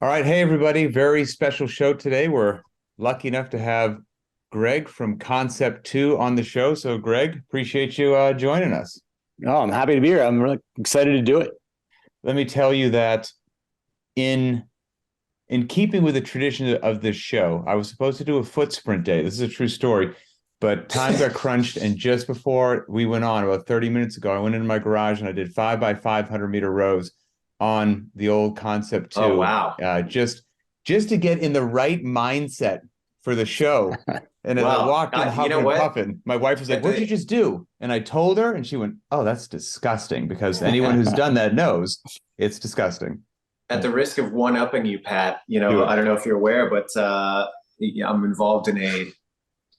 All right. Hey, everybody. Very special show today. We're lucky enough to have Greg from Concept 2 on the show. So, Greg, appreciate you joining us. Oh, I'm happy to be here. I'm really excited to do it. Let me tell you that in in keeping with the tradition of this show, I was supposed to do a foot sprint day. This is a true story, but time got crunched. And just before we went on, about 30 minutes ago, I went into my garage and I did 5 by 500 meter rows on the old Concept Oh, 2, wow. just to get in the right mindset for the show. And as I Well, walked in you huffing know and what? puffing, my wife was like, At "What'd you the just do?" And I told her, and she went, "Oh, that's disgusting," because anyone who's done that knows it's disgusting. at the risk of one-upping you, Pat, Do I it. don't know if you're aware, but yeah, I'm involved in a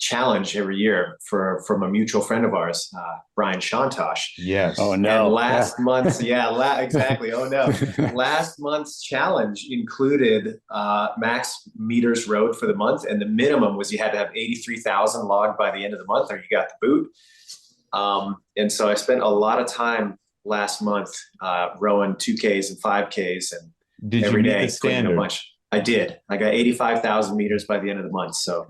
challenge every year from a mutual friend of ours, Brian Shantosh. Oh Yes. And no. Yeah. last month's, yeah, exactly. Oh no. Last month's challenge included max meters rowed for the month, and the minimum was you had to have 83,000 logged by the end of the month, or you got the boot. And so I spent a lot of time last month rowing 2Ks and 5Ks and Did you every meet the day cleaning a standard? bunch. I did. I got 85,000 meters by the end of the month. So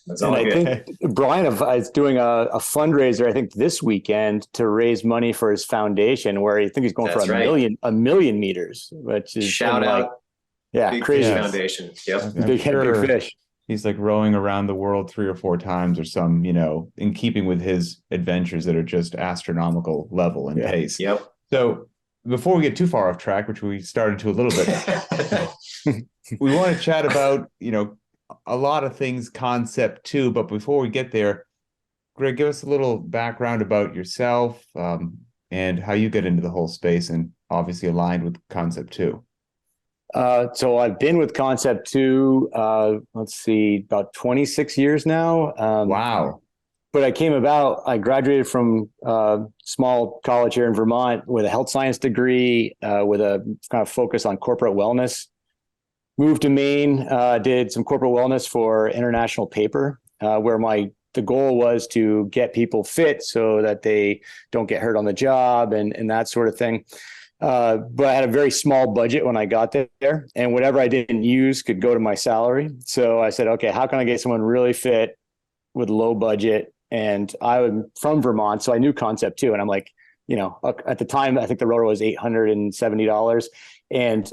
that's And all I good. think Brian is doing a fundraiser, I think this weekend to raise money for his foundation, where I think he's going for That's right. A million meters, which is Shout like, out yeah, Big Fish crazy. Yes. Foundation. Yep. I'm Big sure fish. he's like rowing around the world 3 or 4 times or some, in keeping with his adventures that are just astronomical level and Yeah. pace. Yep. So before we get too far off track, which we started to a little bit, we want to chat about, a lot of things Concept 2. But before we get there, Greg, give us a little background about yourself, and how you get into the whole space and obviously aligned with Concept 2. So I've been with Concept 2, let's see, about 26 years now. Wow. But I graduated from a small college here in Vermont with a health science degree, with a kind of focus on corporate wellness. Moved to Maine, did some corporate wellness for International Paper, where the goal was to get people fit so that they don't get hurt on the job and that sort of thing. But I had a very small budget when I got there, and whatever I didn't use could go to my salary. So I said, okay, how can I get someone really fit with low budget? And I'm from Vermont, so I knew Concept 2. And I'm like, at the time, I think the rotor was $870, and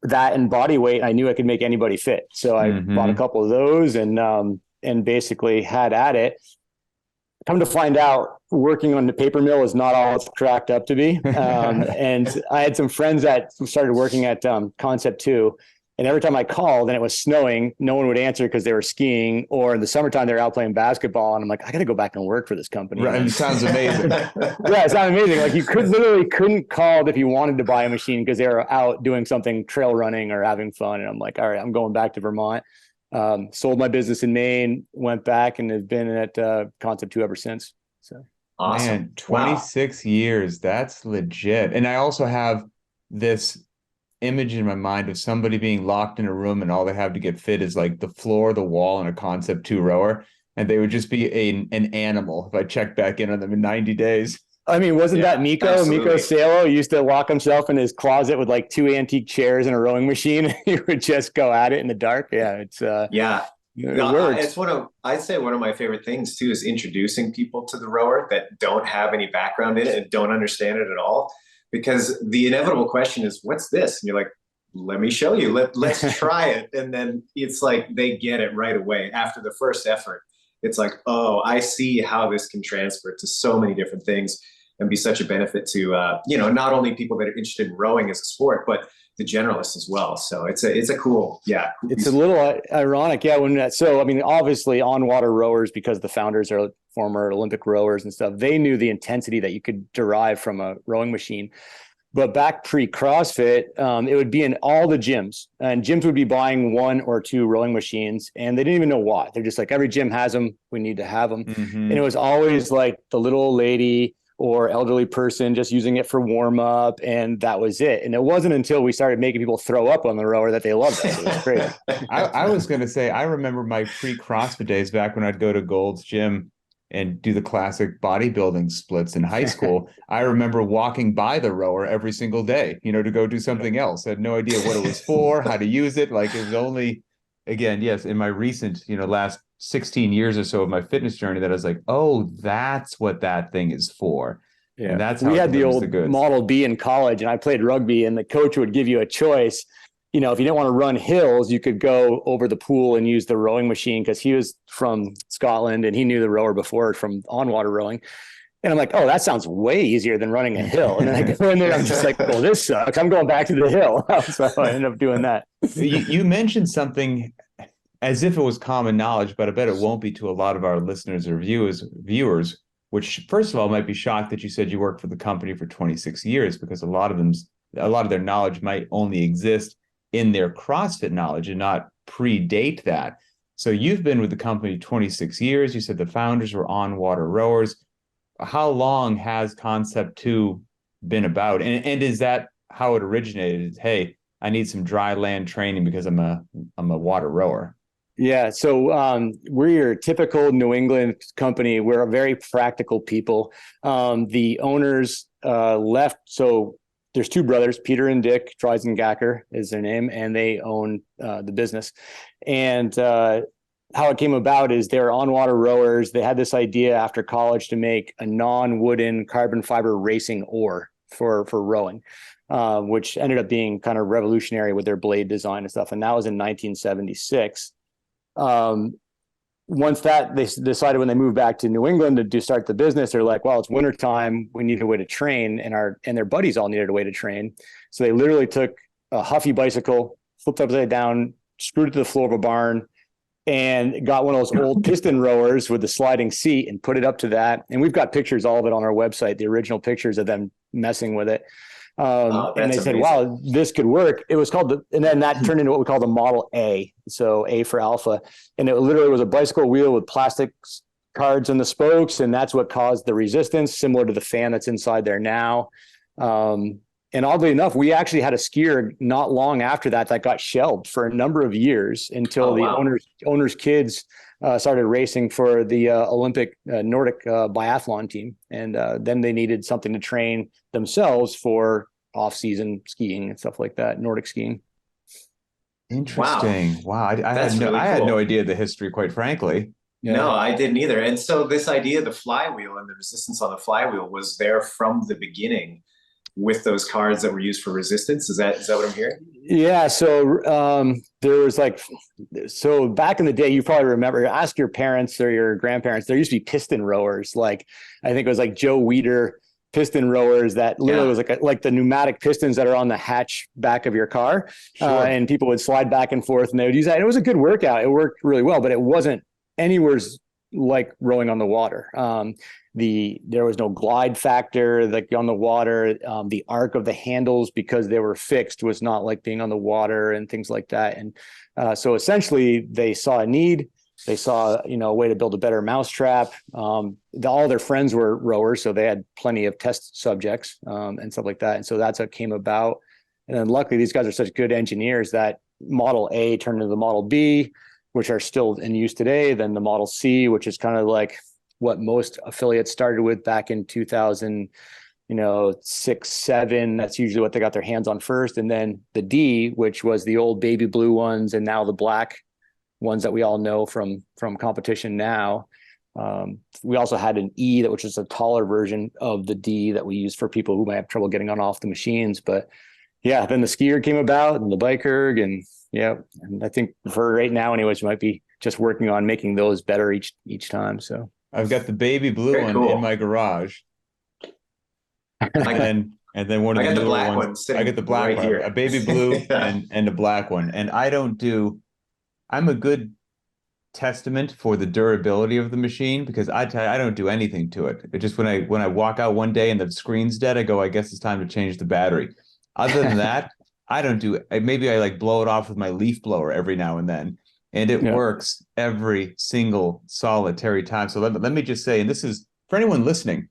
that and body weight, I knew I could make anybody fit. So I bought a Mm-hmm. couple of those and basically had at it. Come to find out, working on the paper mill is not all it's cracked up to be. And I had some friends that started working at Concept 2. And every time I called and it was snowing, no one would answer because they were skiing, or in the summertime, they're out playing basketball. And I'm like, I got to go back and work for this company. Right. It sounds amazing. Yeah, it sounded amazing. Like you couldn't call if you wanted to buy a machine because they were out doing something, trail running or having fun. And I'm like, all right, I'm going back to Vermont. Sold my business in Maine, went back, and have been at Concept 2 ever since. So Awesome. Man, Wow. 26 years. That's legit. And I also have this image in my mind of somebody being locked in a room and all they have to get fit is like the floor, the wall, and a Concept 2 rower. And they would just be an animal if I checked back in on them in 90 days. I mean, wasn't that Yeah, Miko? Miko absolutely. Salo used to lock himself in his closet with like two antique chairs and a rowing machine. He would just go at it in the dark. Yeah, Yeah. it No, works. it's I'd say one of my favorite things too is introducing people to the rower that don't have any background in it and don't understand it at all. Because the inevitable question is, what's this? And you're like, let me show you. Let's try it. And then it's like they get it right away after the first effort. It's like, oh, I see how this can transfer to so many different things and be such a benefit to not only people that are interested in rowing as a sport, but the generalists as well. So it's a cool, yeah, cool It's a piece. little ironic, yeah. I mean, obviously, on water rowers, because the founders are former Olympic rowers and stuff, they knew the intensity that you could derive from a rowing machine. But back pre CrossFit, it would be in all the gyms, and gyms would be buying one or two rowing machines, and they didn't even know why. They're just like, every gym has them, we need to have them. And it Mm-hmm. was always like the little old lady or elderly person just using it for warm up, and that was it. And it wasn't until we started making people throw up on the rower that they loved us. It was crazy. I was going to say, I remember my pre-CrossFit days back when I'd go to Gold's Gym and do the classic bodybuilding splits in high school, I remember walking by the rower every single day, to go do something else. I had no idea what it was for, how to use it. Like it was only, again, yes, in my recent, last 16 years or so of my fitness journey that I was like, oh, that's what that thing is for. Yeah. And that's how we it had the delivers old goods. Model B in college, and I played rugby, and the coach would give you a choice. If you didn't want to run hills, you could go over the pool and use the rowing machine, because he was from Scotland and he knew the rower before from on water rowing. And I'm like, oh, that sounds way easier than running a hill. And then I go in there, I'm just like, well, this sucks. I'm going back to the hill. So I ended up doing that. You mentioned something as if it was common knowledge, but I bet it won't be to a lot of our listeners or viewers, which first of all might be shocked that you said you worked for the company for 26 years, because a lot of their knowledge might only exist in their CrossFit knowledge and not predate that. So you've been with the company 26 years. You said the founders were on water rowers. How long has Concept 2 been about? And is that how it originated? Hey, I need some dry land training because I'm a water rower. Yeah. So we're your typical New England company. We're a very practical people. The owners left. So there's two brothers, Peter and Dick Dreisengacker is their name, and they own the business. And how it came about is they're on-water rowers. They had this idea after college to make a non-wooden carbon fiber racing oar for rowing, which ended up being kind of revolutionary with their blade design and stuff. And that was in 1976. Once that they decided, when they moved back to New England to start the business, they're like, well, it's wintertime. We need a way to train. And their buddies all needed a way to train. So they literally took a Huffy bicycle, flipped upside down, screwed it to the floor of a barn, and got one of those old piston rowers with the sliding seat and put it up to that. And we've got pictures, all of it on our website, the original pictures of them messing with it. And they said, wow, this could work. It was called and then that turned into what we call the Model A. So A for Alpha. And it literally was a bicycle wheel with plastic cards in the spokes. And that's what caused the resistance, similar to the fan that's inside there now. And oddly enough, we actually had a skier not long after that got shelved for a number of years until owner's kids started racing for the Olympic Nordic biathlon team. And then they needed something to train themselves for off-season skiing and stuff like that, Nordic skiing. Interesting. Wow. I had no idea the history, quite frankly. Yeah. No, I didn't either. And so this idea of the flywheel and the resistance on the flywheel was there from the beginning with those cards that were used for resistance. Is that what I'm hearing? Yeah. So there was so back in the day, you probably remember, ask your parents or your grandparents, there used to be piston rowers. I think it was Joe Weider piston rowers that literally was like the pneumatic pistons that are on the hatch back of your car. Sure. And people would slide back and forth and they would use that. And it was a good workout. It worked really well, but it wasn't anywhere like rowing on the water. There was no glide factor on the water. The arc of the handles, because they were fixed, was not like being on the water and things like that. And so essentially they saw a need. They saw, a way to build a better mousetrap. All their friends were rowers, so they had plenty of test subjects and stuff like that. And so that's what came about. And then luckily, these guys are such good engineers that Model A turned into the Model B, which are still in use today. Then the Model C, which is kind of like what most affiliates started with back in 2006, 7. That's usually what they got their hands on first. And then the D, which was the old baby blue ones, and now the black ones that we all know from competition now. We also had an E, which is a taller version of the D that we use for people who might have trouble getting on off the machines. But yeah, then the skier came about and the bikerg, and and I think for right now anyways, we might be just working on making those better each time. So I've got the baby blue one in my garage. And then one of the black ones. I got the black one, a baby blue and a black one. And I'm a good testament for the durability of the machine, because I don't do anything to it. It just when I walk out one day and the screen's dead, I go, I guess it's time to change the battery. Other than that, I don't do it. Maybe I blow it off with my leaf blower every now and then, and it works every single solitary time. So let me just say, and this is for anyone listening,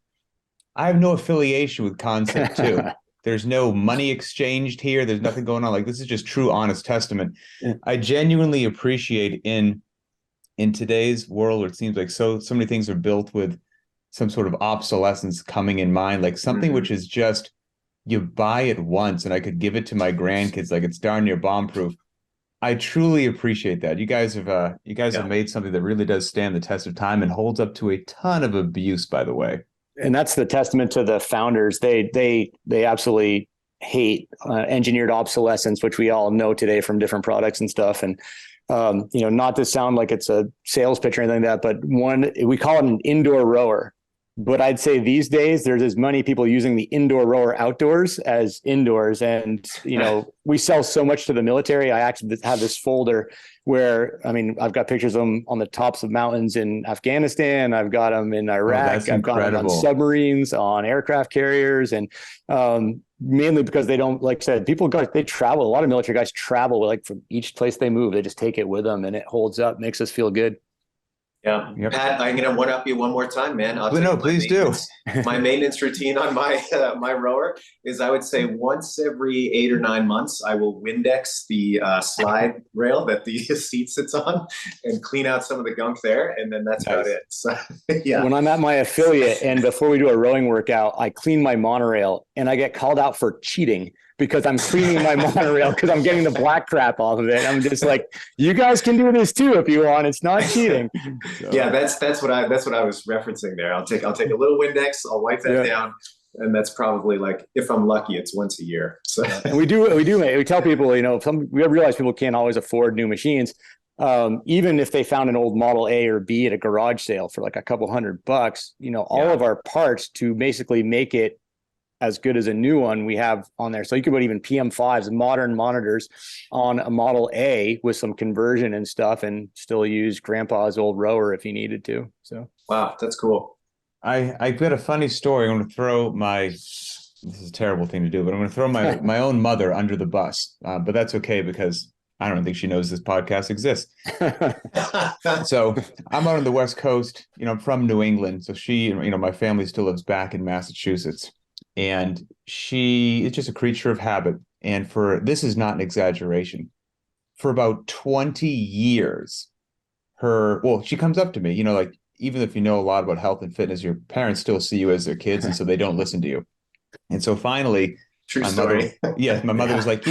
I have no affiliation with Concept 2. There's no money exchanged here. There's nothing going on. This is just true, honest testament. Yeah. I genuinely appreciate in in today's world where it seems like so many things are built with some sort of obsolescence coming in mind, like something which is just, you buy it once and I could give it to my grandkids, like it's darn near bomb proof. I truly appreciate that. You guys have made something that really does stand the test of time and holds up to a ton of abuse, by the way. And that's the testament to the founders. They absolutely hate engineered obsolescence, which we all know today from different products and stuff. And not to sound like it's a sales pitch or anything like that, but we call it an indoor rower. But I'd say these days there's as many people using the indoor rower outdoors as indoors. And, we sell so much to the military. I actually have this folder where, I've got pictures of them on the tops of mountains in Afghanistan. I've got them in Iraq. I've got them on submarines, on aircraft carriers. And mainly because they don't, like I said, they travel. A lot of military guys travel, like from each place they move, they just take it with them and it holds up, makes us feel good. Yeah. Yep. Pat, I'm going to one-up you one more time, man. Please do. My maintenance routine on my my rower is, I would say, once every 8 or 9 months, I will Windex the slide rail that the seat sits on and clean out some of the gunk there. And then that's about it. So, yeah. When I'm at my affiliate and before we do a rowing workout, I clean my monorail and I get called out for cheating because I'm cleaning my monorail because I'm getting the black crap off of it. I'm just like, you guys can do this too if you want. It's not cheating. So. Yeah, that's what I was referencing there. I'll take a little Windex, I'll wipe that down, and that's probably, like, if I'm lucky, it's once a year. So and we tell people, we realize people can't always afford new machines. Even if they found an old Model A or B at a garage sale for like a couple $100, all of our parts to basically make it as good as a new one we have on there. So you could put even PM5s, modern monitors, on a Model A with some conversion and stuff and still use grandpa's old rower if he needed to. So, wow, that's cool. I've got a funny story. I'm going to throw this is a terrible thing to do, but I'm going to throw my own mother under the bus. But that's okay because I don't think she knows this podcast exists. So I'm out on the West Coast, I'm from New England. So my family still lives back in Massachusetts. And she is just a creature of habit. And this is not an exaggeration, for about 20 years, she comes up to me, like, even if you know a lot about health and fitness, your parents still see you as their kids. And so they don't listen to you. And so finally, True story. My mother was like,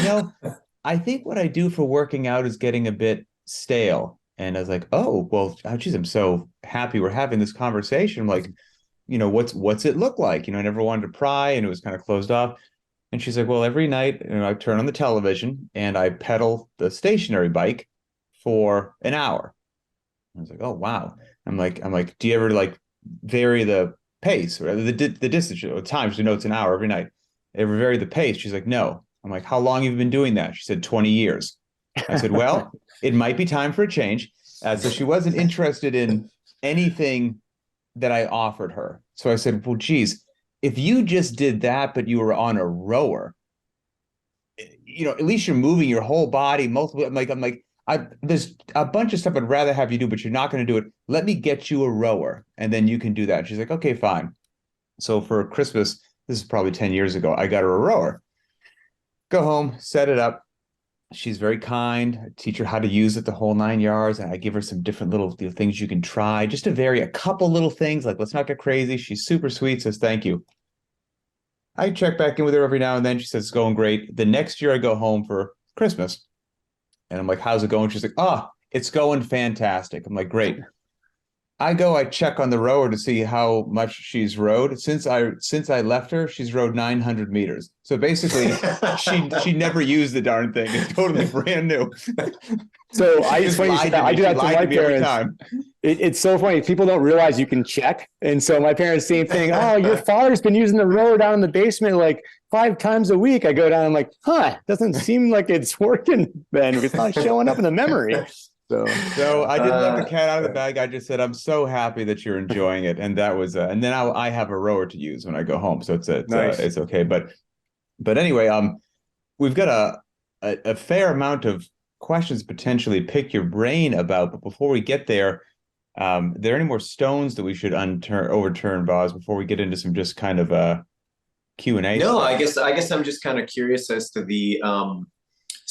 I think what I do for working out is getting a bit stale. And I was like, oh, well, geez, I'm so happy we're having this conversation. I'm like, what's it look like? I never wanted to pry and it was kind of closed off. And she's like, well, every night, I turn on the television and I pedal the stationary bike for an hour. I was like, oh, wow. I'm like, do you ever like vary the pace or the distance or time? She knows it's an hour every night. Ever vary the pace? She's like, no. I'm like, how long have you been doing that? She said, 20 years. I said, well, it might be time for a change. So she wasn't interested in anything that I offered her. So I said, well, geez, if you just did that, but you were on a rower, at least you're moving your whole body multiple. I'm like, there's a bunch of stuff I'd rather have you do, but you're not going to do it. Let me get you a rower and then you can do that. She's like, okay, fine. So for Christmas, this is probably 10 years ago, I got her a rower. Go home, set it up. She's very kind. I teach her how to use it the whole 9 yards. And I give her some different little things you can try just to vary a couple little things. Like, let's not get crazy. She's super sweet. Says, thank you. I check back in with her every now and then. She says, it's going great. The next year I go home for Christmas and I'm like, how's it going? She's like, it's going fantastic. I'm like, great. I check on the rower to see how much she's rode. Since I left her, she's rode 900 meters. So basically, she never used the darn thing. It's totally brand new. So I do that to my parents. It's so funny. People don't realize you can check. And so my parents, same thing. Oh, your father's been using the rower down in the basement like 5 times a week. I go down. I'm like, doesn't seem like it's working then. It's not showing up in the memory. So I didn't let the cat out of the bag. I just said, I'm so happy that you're enjoying it. And that was, and then I have a rower to use when I go home. So it's nice. It's okay. But anyway, we've got a fair amount of questions potentially pick your brain about. But before we get there, are there any more stones that we should overturn, Boz, before we get into some just kind of Q&A? No, stuff? I guess I'm just kind of curious as to the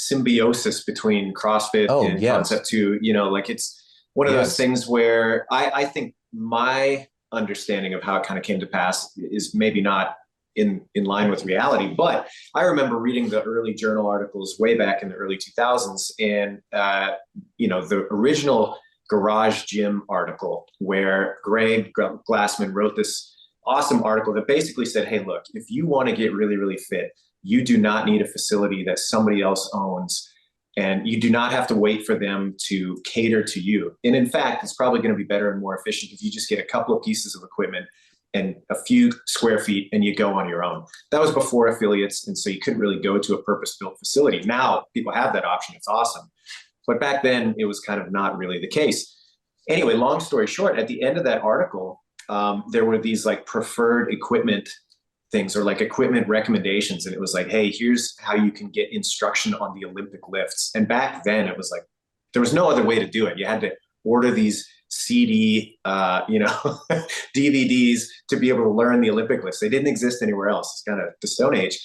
symbiosis between CrossFit and Concept 2. Like, it's one of those Yes. things where I think my understanding of how it kind of came to pass is maybe not in line with reality. But I remember reading the early journal articles way back in the early 2000s, and the original Garage Gym article where Greg Glassman wrote this awesome article that basically said, hey, look, if you want to get really, really fit, you do not need a facility that somebody else owns, and you do not have to wait for them to cater to you. And in fact, it's probably going to be better and more efficient if you just get a couple of pieces of equipment and a few square feet and you go on your own. That was before affiliates, and so you couldn't really go to a purpose-built facility. Now people have that option. It's awesome. But back then it was kind of not really the case. Anyway, long story short, at the end of that article, there were these like preferred equipment things, or like equipment recommendations. And it was like, hey, here's how you can get instruction on the Olympic lifts. And back then it was like, there was no other way to do it. You had to order these CD, DVDs to be able to learn the Olympic lifts. They didn't exist anywhere else. It's kind of the Stone Age.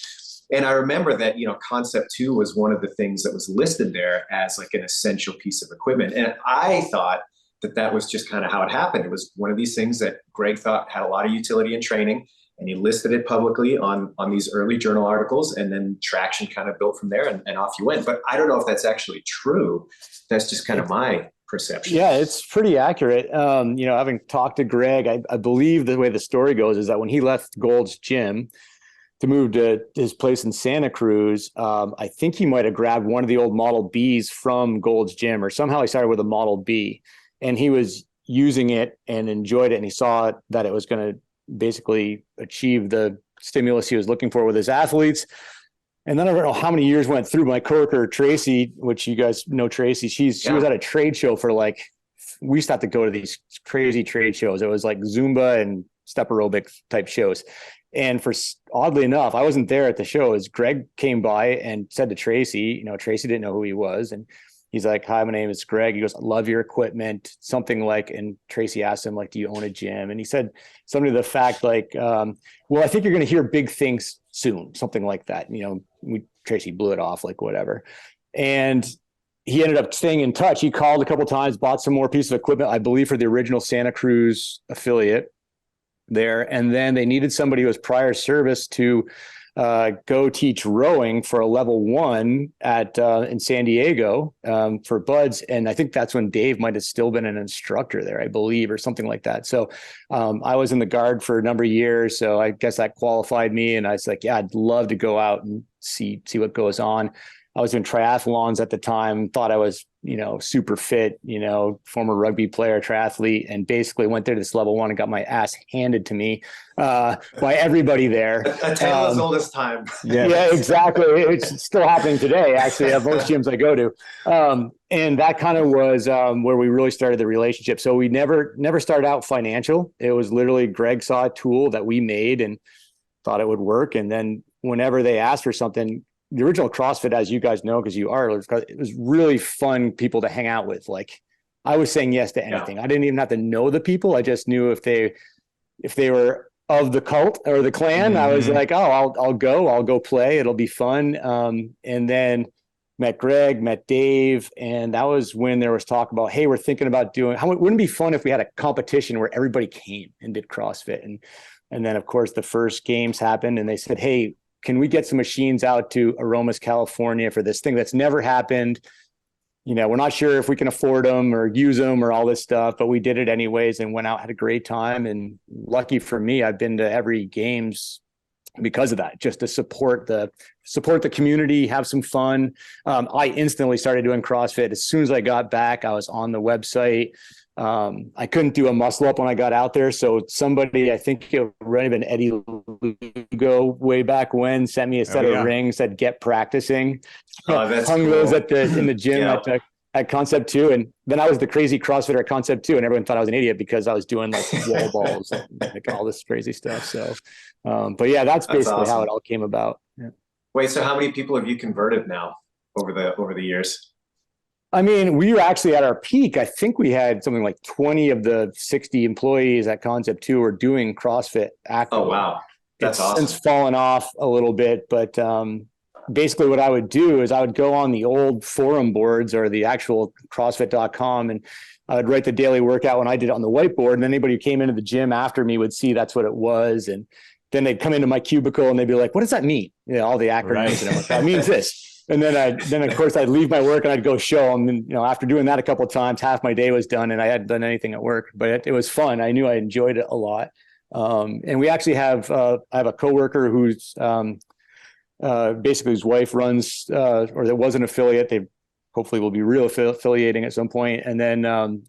And I remember that, Concept 2 was one of the things that was listed there as like an essential piece of equipment. And I thought that was just kind of how it happened. It was one of these things that Greg thought had a lot of utility in training, and he listed it publicly on these early journal articles, and then traction kind of built from there, and off you went. But I don't know if that's actually true. That's just kind of my perception. Yeah, it's pretty accurate. Having talked to Greg, I believe the way the story goes is that when he left Gold's Gym to move to his place in Santa Cruz, I think he might have grabbed one of the old Model Bs from Gold's Gym, or somehow he started with a Model B, and he was using it and enjoyed it, and he saw that it was going to basically achieve the stimulus he was looking for with his athletes. And then I don't know how many years went through. My coworker Tracy, which you guys know Tracy, she was at a trade show for we used to have to go to these crazy trade shows. It was like Zumba and step aerobic type shows. And oddly enough, I wasn't there at the show. As Greg came by and said to Tracy, Tracy didn't know who he was, and he's like, hi, my name is Greg. He goes, I love your equipment. Something like, and Tracy asked him, do you own a gym? And he said something to the fact well, I think you're going to hear big things soon. Something like that. Tracy blew it off, whatever. And he ended up staying in touch. He called a couple of times, bought some more pieces of equipment, I believe for the original Santa Cruz affiliate there. And then they needed somebody who was prior service to go teach rowing for a level 1 in San Diego for buds. And I think that's when Dave might have still been an instructor there, I believe, or something like that. So I was in the guard for a number of years. So I guess that qualified me. And I was like, yeah, I'd love to go out and see what goes on. I was doing triathlons at the time, thought I was, super fit, former rugby player, triathlete, and basically went there to this level 1 and got my ass handed to me by everybody there. A tale as old as time. Yeah, exactly. It's still happening today, actually, at most gyms I go to. And that kind of was where we really started the relationship. So we never started out financial. It was literally Greg saw a tool that we made and thought it would work. And then whenever they asked for something, the original CrossFit, as you guys know, because you are, it was really fun people to hang out with. I was saying yes to anything. Yeah. I didn't even have to know the people. I just knew if they were of the cult or the clan, I was like, oh, I'll go play. It'll be fun. And then met Greg, met Dave. And that was when there was talk about, hey, we're thinking about wouldn't it be fun if we had a competition where everybody came and did CrossFit? And then of course the first games happened and they said, hey, can we get some machines out to Aromas, California for this thing that's never happened? We're not sure if we can afford them or use them or all this stuff, but we did it anyways and went out, had a great time. And lucky for me, I've been to every games because of that, just to support the community, have some fun. I instantly started doing CrossFit. As soon as I got back, I was on the website. I couldn't do a muscle up when I got out there. So somebody, I think it might have been Eddie Lugo way back when, sent me a set of rings, said, get practicing. That's hung cool. those in the gym at Concept 2. And then I was the crazy CrossFitter at Concept 2 and everyone thought I was an idiot because I was doing wall balls and all this crazy stuff. So, but yeah, that's basically awesome. How it all came about. Yeah. Wait, so how many people have you converted now over the years? I mean, we were actually at our peak. I think we had something like 20 of the 60 employees at Concept 2 were doing CrossFit actively. Oh, wow. That's awesome. It's since fallen off a little bit, but basically what I would do is I would go on the old forum boards or the actual CrossFit.com and I would write the daily workout when I did it on the whiteboard, and then anybody who came into the gym after me would see that's what it was. And then they'd come into my cubicle and they'd be like, what does that mean? You know, all the acronyms. Right. And I'm like, that means this. And then of course I'd leave my work and I'd go show them. And, you know, after doing that a couple of times, half my day was done and I hadn't done anything at work, but it was fun. I knew I enjoyed it a lot. And we actually have, I have a coworker who's basically his wife runs, or there was an affiliate. They hopefully will be real affiliating at some point. And then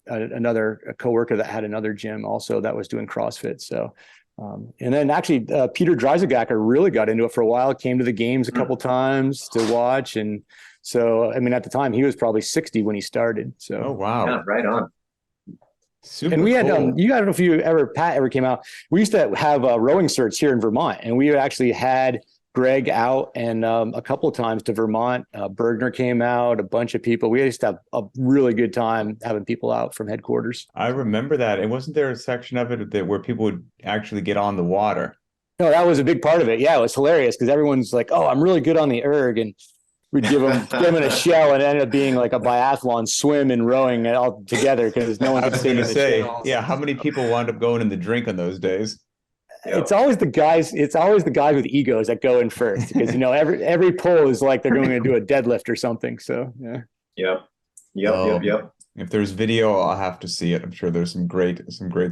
another coworker that had another gym also that was doing CrossFit. So, and then actually Peter Dreisagacker really got into it for a while, came to the games a couple times to watch. And so, I mean, at the time he was probably 60 when he started. So, Oh, wow. Yeah, right on. Super and we had, cool. I don't know if you ever, Pat ever came out. We used to have rowing certs here in Vermont, and we actually had Greg out and a couple of times to Vermont. Bergner came out, a bunch of people. We used to have a really good time having people out from headquarters. I remember that. And wasn't there a section of it that where people would actually get on the water? No, that was a big part of it. Yeah, it was hilarious because everyone's like, oh, I'm really good on the erg. And we'd give them in a shell, and it ended up being like a biathlon, swim and rowing all together because no one I could was going to in the say, shell. yeah, how many people wound up going in the drink on those days? It's always the guys. It's always the guys with egos that go in first because, you know, every pull is like they're going to do a deadlift or something. So, yeah. Yep. If there's video, I'll have to see it. I'm sure there's some great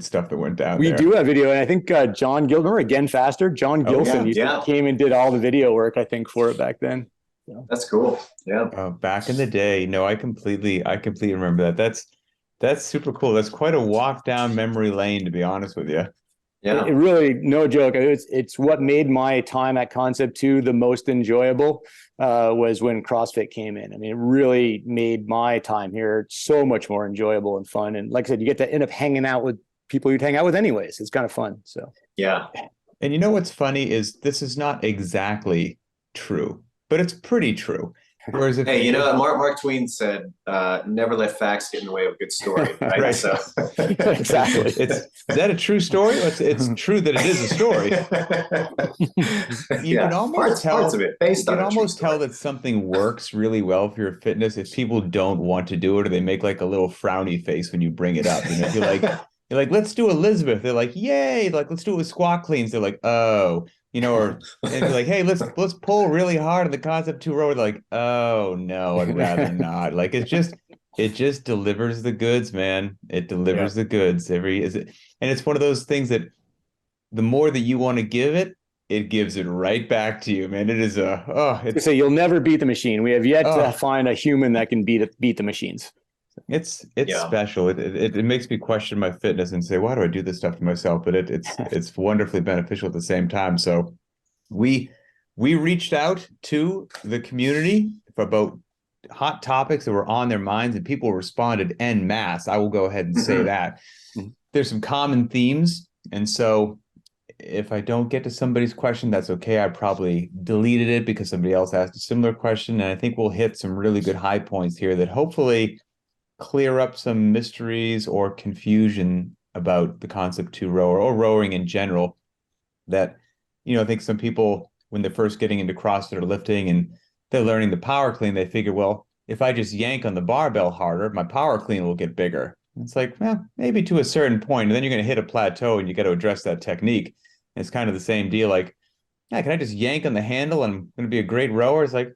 stuff that went down We there. do have video, and I think John Gilson, remember Again Faster? John Gilson came and did all the video work, I think, for it back then. So. That's cool. Yeah. Back in the day, no, I completely remember that. That's super cool. That's quite a walk down memory lane, to be honest with you. Yeah. It really, no joke. It's what made my time at Concept 2 the most enjoyable was when CrossFit came in. I mean, it really made my time here so much more enjoyable and fun. And like I said, you get to end up hanging out with people you'd hang out with anyways. It's kind of fun. So Yeah. And you know what's funny is this is not exactly true, but it's pretty true. Whereas if Hey, you know, Mark Twain said, never let facts get in the way of a good story. Right. Right. So exactly. is that a true story? It's true that it is a story. You can almost parts of it based on you can almost tell that something works really well for your fitness if people don't want to do it, or they make like a little frowny face when you bring it up. You know, if you're like, let's do Elizabeth. They're like, yay! Like, let's do it with squat cleans. They're like, oh. You know, or and be like, hey, let's pull really hard on the Concept 2 row. They're like, oh no, I'd rather not. Like it just delivers the goods, man. It delivers the goods. And it's one of those things that the more that you want to give it, it gives it right back to you, man. It is it's you'll never beat the machine. We have yet to find a human that can beat the machines. It's special. It makes me question my fitness and say, why do I do this stuff to myself? But it's wonderfully beneficial at the same time. So we reached out to the community about hot topics that were on their minds, and people responded en masse. I will go ahead and say that. There's some common themes. And so if I don't get to somebody's question, that's okay. I probably deleted it because somebody else asked a similar question. And I think we'll hit some really good high points here that hopefully clear up some mysteries or confusion about the Concept 2 rower or rowing in general. That, you know, I think some people, when they're first getting into CrossFit or lifting and they're learning the power clean, they figure, well, if I just yank on the barbell harder, my power clean will get bigger. It's like, well, maybe to a certain point, and then you're going to hit a plateau and you got to address that technique. And it's kind of the same deal. Like, yeah, can I just yank on the handle and I'm going to be a great rower? It's like,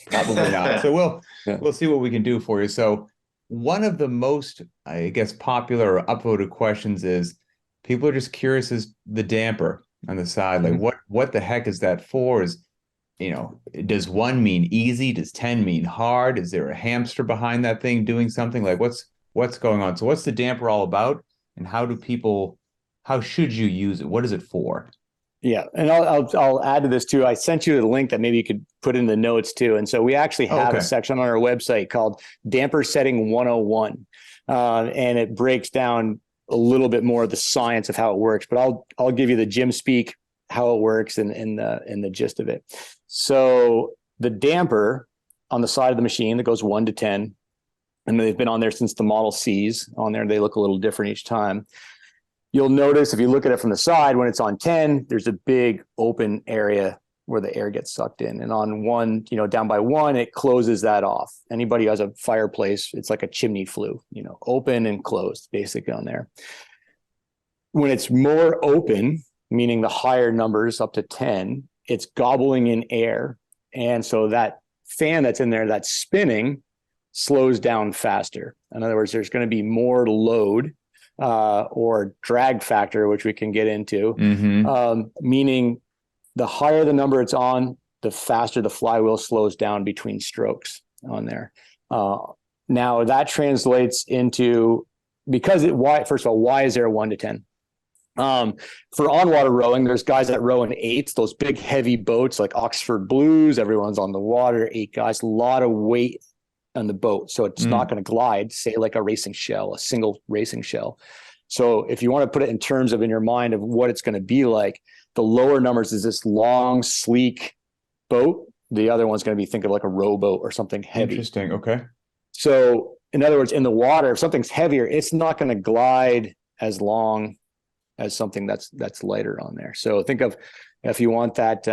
probably not. So we'll see what we can do for you. So one of the most, I guess, popular or upvoted questions is people are just curious as the damper on the side. Like what the heck is that for? Is, you know, does 1 mean easy? Does 10 mean hard? Is there a hamster behind that thing doing something? Like what's going on? So what's the damper all about? And how should you use it? What is it for? Yeah. And I'll add to this too. I sent you the link that maybe you could put in the notes too. And so we actually have a section on our website called Damper Setting 101. And it breaks down a little bit more of the science of how it works, but I'll give you the gym speak, how it works and the gist of it. So the damper on the side of the machine that goes 1 to 10, and they've been on there since the Model Cs on there. They look a little different each time. You'll notice if you look at it from the side, when it's on 10, there's a big open area where the air gets sucked in. And on one, down by one, it closes that off. Anybody who has a fireplace, it's like a chimney flue, open and closed basically on there. When it's more open, meaning the higher numbers up to 10, it's gobbling in air. And so that fan that's in there that's spinning slows down faster. In other words, there's going to be more load or drag factor, which we can get into, meaning the higher the number it's on, the faster the flywheel slows down between strokes on there. Now that translates into, first of all, why is there a 1 to 10? For on-water rowing, there's guys that row in 8s, those big heavy boats like Oxford Blues, everyone's on the water, 8 guys, a lot of weight on the boat. So it's not going to glide, say like a racing shell, a single racing shell. So if you want to put it in terms of in your mind of what it's going to be like, the lower numbers is this long, sleek boat. The other one's going to be, think of like a rowboat or something heavy. Interesting. Okay. So in other words, in the water, if something's heavier, it's not going to glide as long as something that's lighter on there. So think of, if you want that,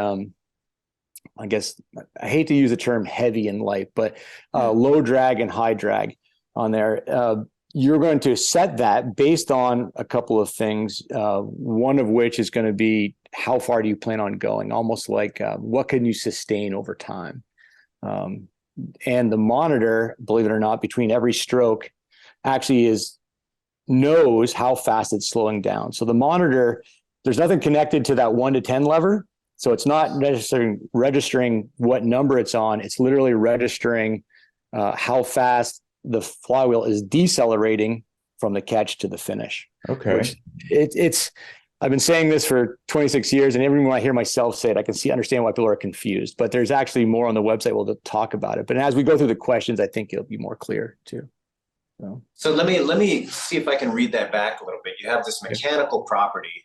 I guess I hate to use the term heavy and light, but low drag and high drag on there. You're going to set that based on a couple of things. One of which is going to be, how far do you plan on going? Almost like what can you sustain over time? And the monitor, believe it or not, between every stroke actually knows how fast it's slowing down. So the monitor, there's nothing connected to that 1 to 10 lever. So it's not registering what number it's on. It's literally registering how fast the flywheel is decelerating from the catch to the finish. Okay. Which it's I've been saying this for 26 years, and every time I hear myself say it, I can understand why people are confused. But there's actually more on the website. We'll talk about it. But as we go through the questions, I think it'll be more clear too. So let me see if I can read that back a little bit. You have this mechanical property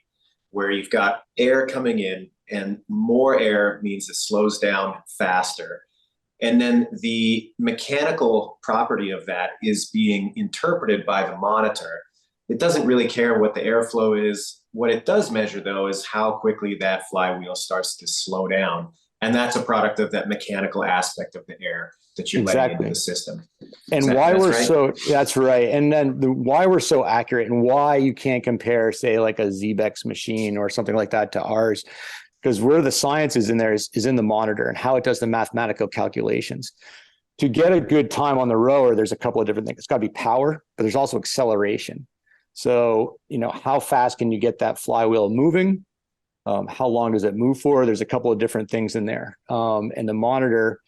where you've got air coming in, and more air means it slows down faster. And then the mechanical property of that is being interpreted by the monitor. It doesn't really care what the airflow is. What it does measure, though, is how quickly that flywheel starts to slow down. And that's a product of that mechanical aspect of the air that you're letting into the system. And that's right. And then why we're so accurate and why you can't compare, say, like a Zebex machine or something like that to ours, because where the science is in there is in the monitor and how it does the mathematical calculations. To get a good time on the rower, there's a couple of different things. It's got to be power, but there's also acceleration. So, how fast can you get that flywheel moving? How long does it move for? There's a couple of different things in there. And the monitor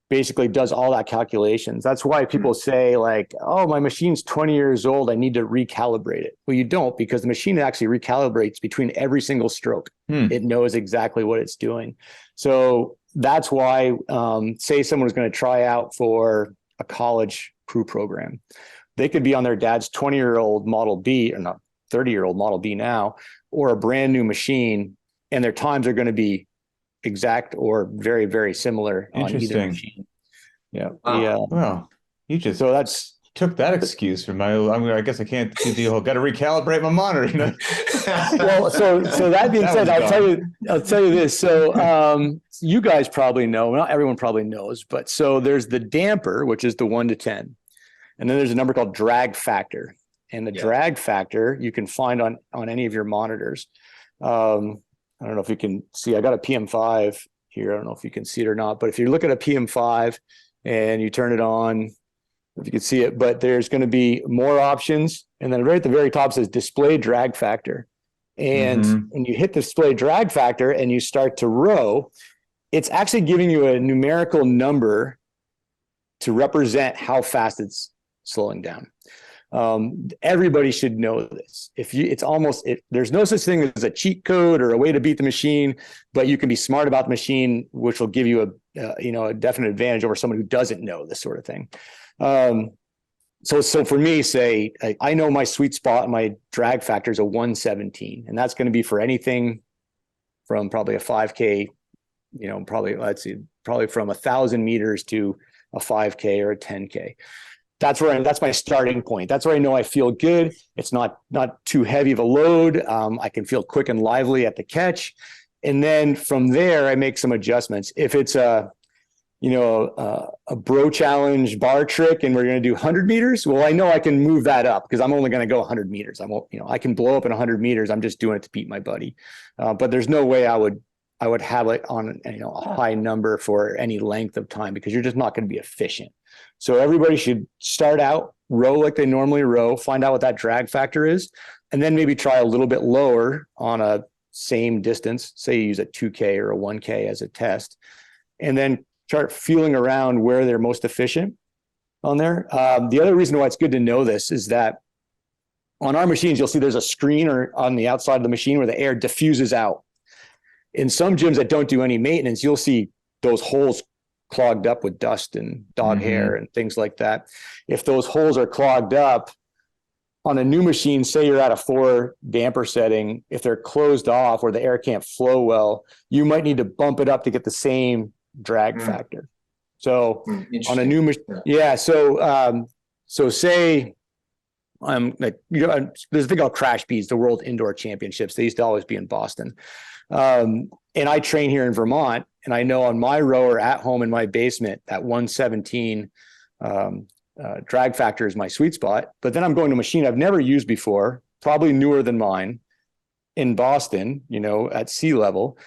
basically does all that calculations. That's why people say like, oh, my machine's 20 years old, I need to recalibrate it. Well, you don't, because the machine actually recalibrates between every single stroke. It knows exactly what it's doing. So that's why, say someone was going to try out for a college crew program. They could be on their dad's 20-year-old Model B, or not 30-year-old Model B now, or a brand new machine, and their times are going to be exact or very, very similar on either machine. Yeah. Well, you just took that excuse from I guess I can't do the whole got to recalibrate my monitor. Well, so that being said, I'll tell you this. So you guys probably know, not everyone probably knows, but so there's the damper, which is the 1 to 10. And then there's a number called drag factor. And the drag factor you can find on any of your monitors. I don't know if you can see, I got a PM5 here. I don't know if you can see it or not, but if you look at a PM5 and you turn it on, if you can see it, but there's going to be more options. And then right at the very top says display drag factor. And when you hit display drag factor and you start to row, it's actually giving you a numerical number to represent how fast it's slowing down. Everybody should know this. There's no such thing as a cheat code or a way to beat the machine, but you can be smart about the machine, which will give you a definite advantage over someone who doesn't know this sort of thing. So for me, say I know my sweet spot, my drag factor is a 117, and that's going to be for anything from probably a 5K, probably from 1,000 meters to a 5K or a 10K. That's my starting point. That's where I know I feel good. It's not too heavy of a load. I can feel quick and lively at the catch. And then from there, I make some adjustments. If it's a bro challenge bar trick and we're going to do 100 meters, well, I know I can move that up because I'm only going to go 100 meters. I can blow up in 100 meters. I'm just doing it to beat my buddy. But there's no way I would have it on, a high number for any length of time because you're just not going to be efficient. So everybody should start out, row like they normally row, find out what that drag factor is, and then maybe try a little bit lower on a same distance. Say you use a 2K or a 1K as a test, and then start feeling around where they're most efficient on there. The other reason why it's good to know this is that on our machines, you'll see there's a screen or on the outside of the machine where the air diffuses out. In some gyms that don't do any maintenance, you'll see those holes clogged up with dust and dog hair and things like that. If those holes are clogged up on a new machine, say you're at a 4 damper setting, if they're closed off or the air can't flow well, you might need to bump it up to get the same drag factor. So on a new machine, so say I'm like, there's a thing called Crash Beads, the World Indoor Championships. They used to always be in Boston. And I train here in Vermont, and I know on my rower at home in my basement, that 117 drag factor is my sweet spot. But then I'm going to a machine I've never used before, probably newer than mine, in Boston, at sea level.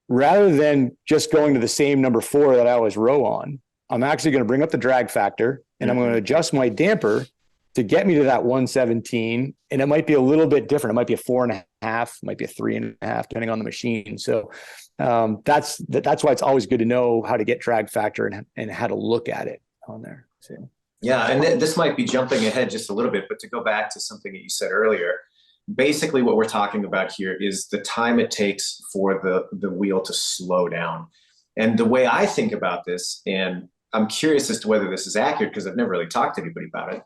Rather than just going to the same number 4 that I always row on, I'm actually going to bring up the drag factor and I'm going to adjust my damper to get me to that 117. And it might be a little bit different. It might be a 4.5, it might be a 3.5, depending on the machine. So that's why it's always good to know how to get drag factor and how to look at it on there. So. Yeah. And this might be jumping ahead just a little bit, but to go back to something that you said earlier, basically what we're talking about here is the time it takes for the wheel to slow down. And the way I think about this, and I'm curious as to whether this is accurate because I've never really talked to anybody about it.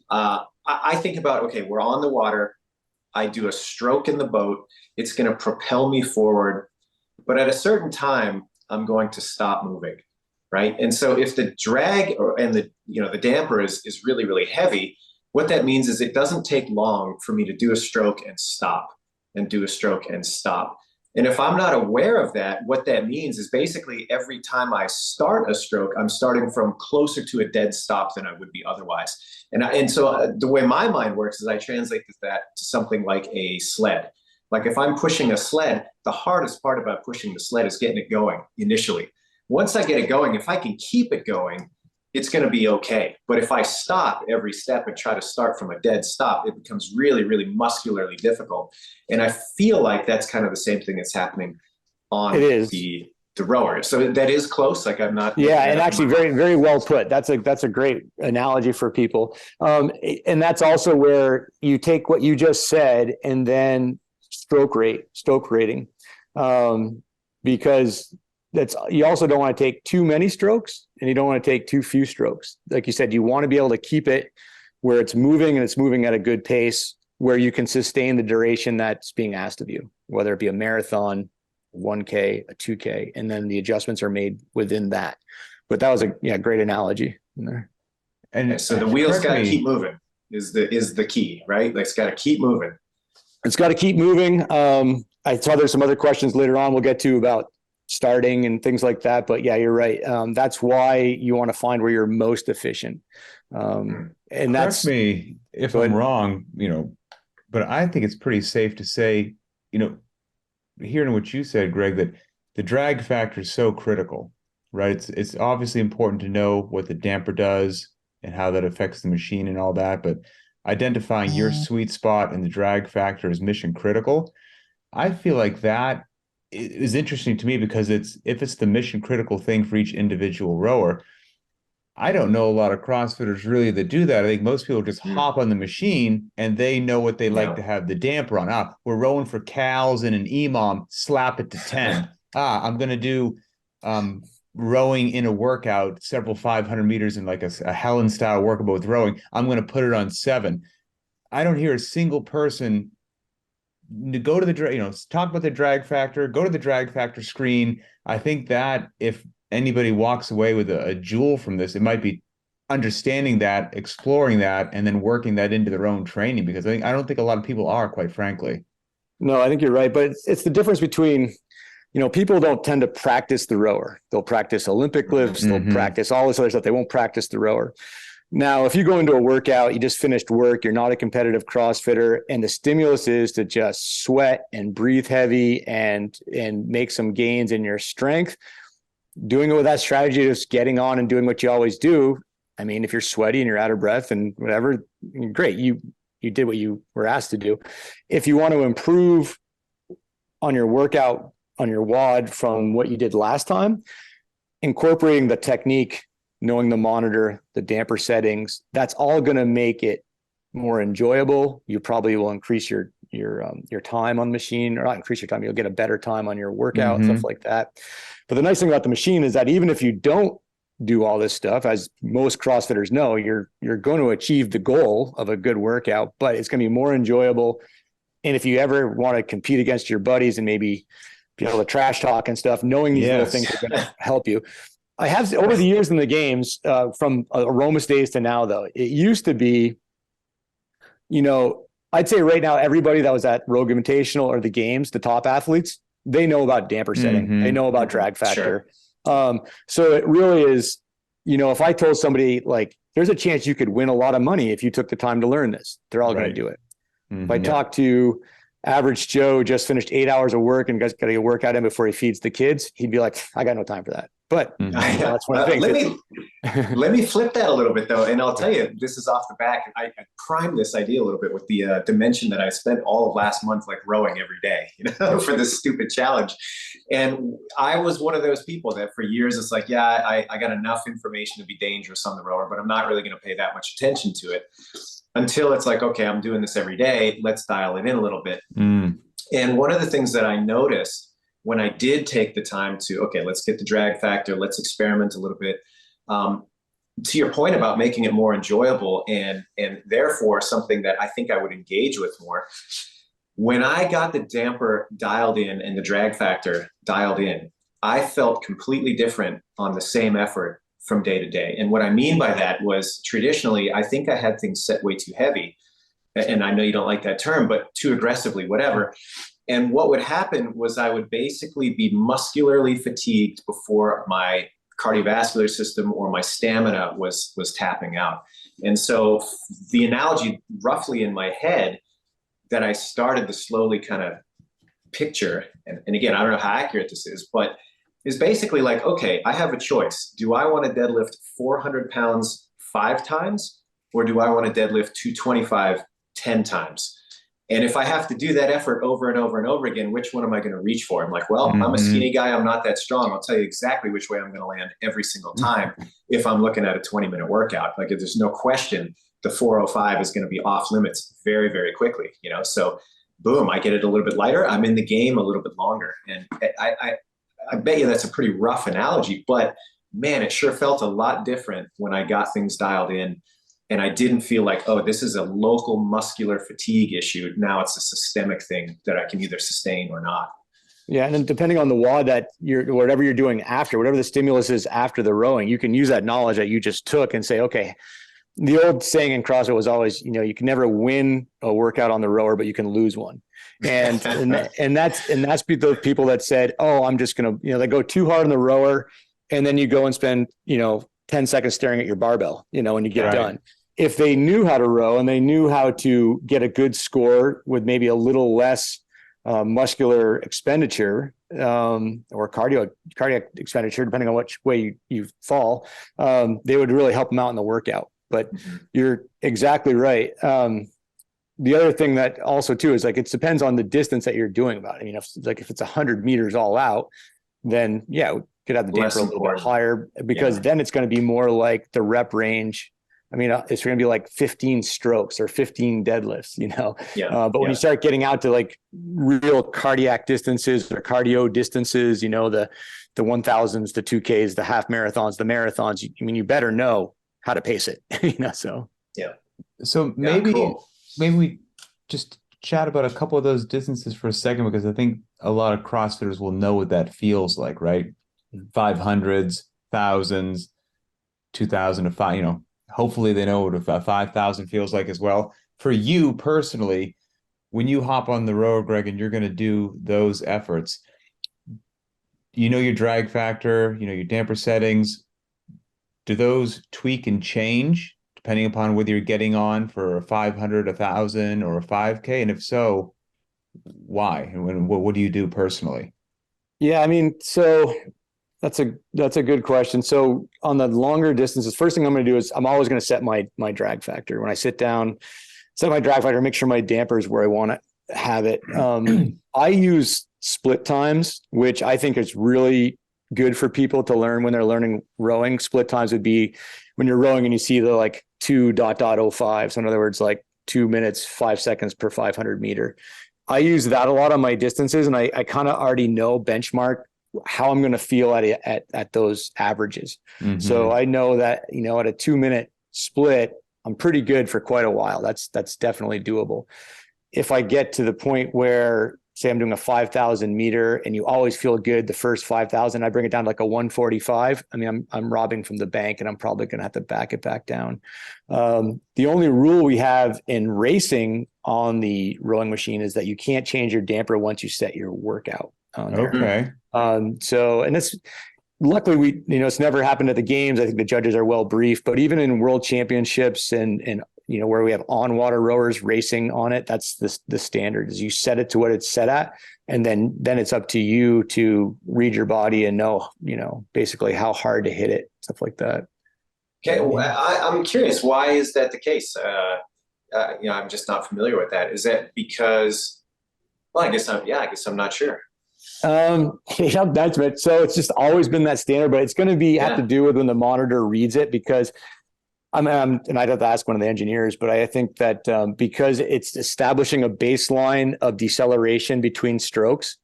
I think about, okay, we're on the water. I do a stroke in the boat. It's going to propel me forward. But at a certain time, I'm going to stop moving, right? And so if the drag and the damper is really, really heavy, what that means is it doesn't take long for me to do a stroke and stop and do a stroke and stop. And if I'm not aware of that, what that means is basically every time I start a stroke, I'm starting from closer to a dead stop than I would be otherwise. And so the way my mind works is I translate that to something like a sled. Like if I'm pushing a sled, the hardest part about pushing the sled is getting it going initially. Once I get it going, if I can keep it going, it's going to be okay. But if I stop every step and try to start from a dead stop, it becomes really, really muscularly difficult. And I feel like that's kind of the same thing that's happening on the rower. So that is close. Like I'm not. Yeah. And actually very, very well put. That's a great analogy for people. And that's also where you take what you just said and then stroke rating. Because you also don't want to take too many strokes and you don't want to take too few strokes. Like you said, you want to be able to keep it where it's moving and it's moving at a good pace where you can sustain the duration that's being asked of you, whether it be a marathon, 1K, a 2K, and then the adjustments are made within that. But that was a great analogy in there. And so the wheel's got to keep moving is the key, right? Like it's got to keep moving. It's got to keep moving. I saw there's some other questions later on we'll get to about starting and things like that. But yeah, you're right. That's why you want to find where you're most efficient. And that's me if I'm wrong, but I think it's pretty safe to say, hearing what you said, Greg, that the drag factor is so critical, right? It's obviously important to know what the damper does and how that affects the machine and all that, but identifying your sweet spot and the drag factor is mission critical. I feel like that is interesting to me because if it's the mission critical thing for each individual rower, I don't know a lot of CrossFitters really that do that. I think most people just hop on the machine and they know what they like to have the damper on. We're rowing for cows and an EMOM, slap it to 10. I'm going to do rowing in a workout, several 500 meters in like a Helen style workout with rowing. I'm going to put it on 7. I don't hear a single person go to the talk about the drag factor, go to the drag factor screen. I think that if anybody walks away with a jewel from this, it might be understanding that, exploring that, and then working that into their own training, because I don't think a lot of people are, quite frankly. No, I think you're right. But it's the difference between people don't tend to practice the rower. They'll practice Olympic lifts, they'll practice all this other stuff. They won't practice the rower. Now, if you go into a workout, you just finished work, you're not a competitive CrossFitter, and the stimulus is to just sweat and breathe heavy and make some gains in your strength, doing it with that strategy, just getting on and doing what you always do. I mean, if you're sweaty and you're out of breath and whatever, great. You did what you were asked to do. If you want to improve on your workout, on your WOD from what you did last time, incorporating the technique, knowing the monitor, the damper settings, that's all going to make it more enjoyable. You probably will increase your time on the machine, or not increase your time. You'll get a better time on your workout, stuff like that. But the nice thing about the machine is that even if you don't do all this stuff, as most CrossFitters know, you're going to achieve the goal of a good workout, but it's going to be more enjoyable. And if you ever want to compete against your buddies and maybe be able to trash talk and stuff, knowing these little things are going to help you. I have, over the years in the games, from Aromas days to now, though, it used to be, I'd say right now, everybody that was at Rogue Invitational or the games, the top athletes, they know about damper setting. They know about drag factor. Sure. So it really is, if I told somebody, like, there's a chance you could win a lot of money if you took the time to learn this, they're all going to do it. If I talk to average Joe, just finished 8 hours of work and got to get a workout in before he feeds the kids, he'd be like, I got no time for that. But that's one of the things. Let me flip that a little bit, though. And I'll tell you, this is off the back. I primed this idea a little bit with the dimension that I spent all of last month, like rowing every day, for this stupid challenge. And I was one of those people that for years, it's like, I got enough information to be dangerous on the rower, but I'm not really going to pay that much attention to it until it's like, okay, I'm doing this every day. Let's dial it in a little bit. And one of the things that I noticed when I did take the time to, okay, let's get the drag factor, let's experiment a little bit. To your point about making it more enjoyable and therefore something that I think I would engage with more, when I got the damper dialed in and the drag factor dialed in, I felt completely different on the same effort from day to day. And what I mean by that was, traditionally, I think I had things set way too heavy. And I know you don't like that term, but too aggressively, whatever. And what would happen was I would basically be muscularly fatigued before my cardiovascular system or my stamina was tapping out. And so the analogy roughly in my head that I started to slowly kind of picture, and again, I don't know how accurate this is, but is basically like, okay, I have a choice. Do I want to deadlift 400 pounds 5 times, or do I want to deadlift 225 10 times? And if I have to do that effort over and over and over again, which one am I going to reach for? I'm like, well, I'm a skinny guy. I'm not that strong. I'll tell you exactly which way I'm going to land every single time if I'm looking at a 20-minute workout. Like, there's no question the 405 is going to be off limits very, very quickly. So boom, I get it a little bit lighter. I'm in the game a little bit longer. And I bet you that's a pretty rough analogy, but man, it sure felt a lot different when I got things dialed in. And I didn't feel like, oh, this is a local muscular fatigue issue. Now it's a systemic thing that I can either sustain or not. Yeah. And then depending on the WOD that whatever you're doing after, whatever the stimulus is after the rowing, you can use that knowledge that you just took and say, okay, the old saying in CrossFit was always, you can never win a workout on the rower, but you can lose one. And that's the people that said, oh, I'm just going to, they go too hard on the rower. And then you go and spend, 10 seconds staring at your barbell, when you get done. If they knew how to row and they knew how to get a good score with maybe a little less muscular expenditure or cardiac expenditure, depending on which way you fall, they would really help them out in the workout. But you're exactly right. The other thing that also too is, like, it depends on the distance that you're doing about it. I mean, if it's 100 meters all out, then could have the damper a little bit higher, because then it's going to be more like the rep range. I mean, it's going to be like 15 strokes or 15 deadlifts, but when you start getting out to like real cardiac distances or cardio distances, the 1000s, the 2Ks, the half marathons, the marathons, you better know how to pace it, so. Yeah. So maybe we just chat about a couple of those distances for a second, because I think a lot of CrossFitters will know what that feels like, right? 500s, thousands, 2000 to 5, hopefully they know what a 5,000 feels like as well. For you personally, when you hop on the rower, Greg, and you're going to do those efforts, you know your drag factor, you know your damper settings. Do those tweak and change depending upon whether you're getting on for a 500, 1,000, or a 5K? And if so, why? And what do you do personally? Yeah, I mean, so that's a good question. So on the longer distances, first thing I'm going to do is I'm always going to set my drag factor when I sit down. Set my drag factor, make sure my damper is where I want to have it. I use split times, which I think is really good for people to learn when they're learning rowing. Split times would be when you're rowing and you see the like 2.05. So in other words, like 2 minutes, 5 seconds per 500 meter. I use that a lot on my distances, and I kind of already know benchmark how I'm going to feel at those averages. Mm-hmm. So I know that, at a 2 minute split, I'm pretty good for quite a while. That's definitely doable. If I get to the point where, say I'm doing a 5,000 meter and you always feel good the first 5,000, I bring it down to like a 145. I mean, I'm robbing from the bank, and I'm probably going to have to back it back down. The only rule we have in racing on the rowing machine is that you can't change your damper once you set your workout on there. Okay. So, and it's luckily it's never happened at the games. I think the judges are well briefed, but even in world championships and where we have on water rowers racing on it, that's the standard is you set it to what it's set at. And then it's up to you to read your body and know, basically how hard to hit it, stuff like that. Okay. Well, I'm curious, why is that the case? I'm just not familiar with that. Is that because, well, I guess I'm not sure. That's it. So it's just always been that standard, but it's going to have to do with when the monitor reads it, because and I'd have to ask one of the engineers, but I think that because it's establishing a baseline of deceleration between strokes,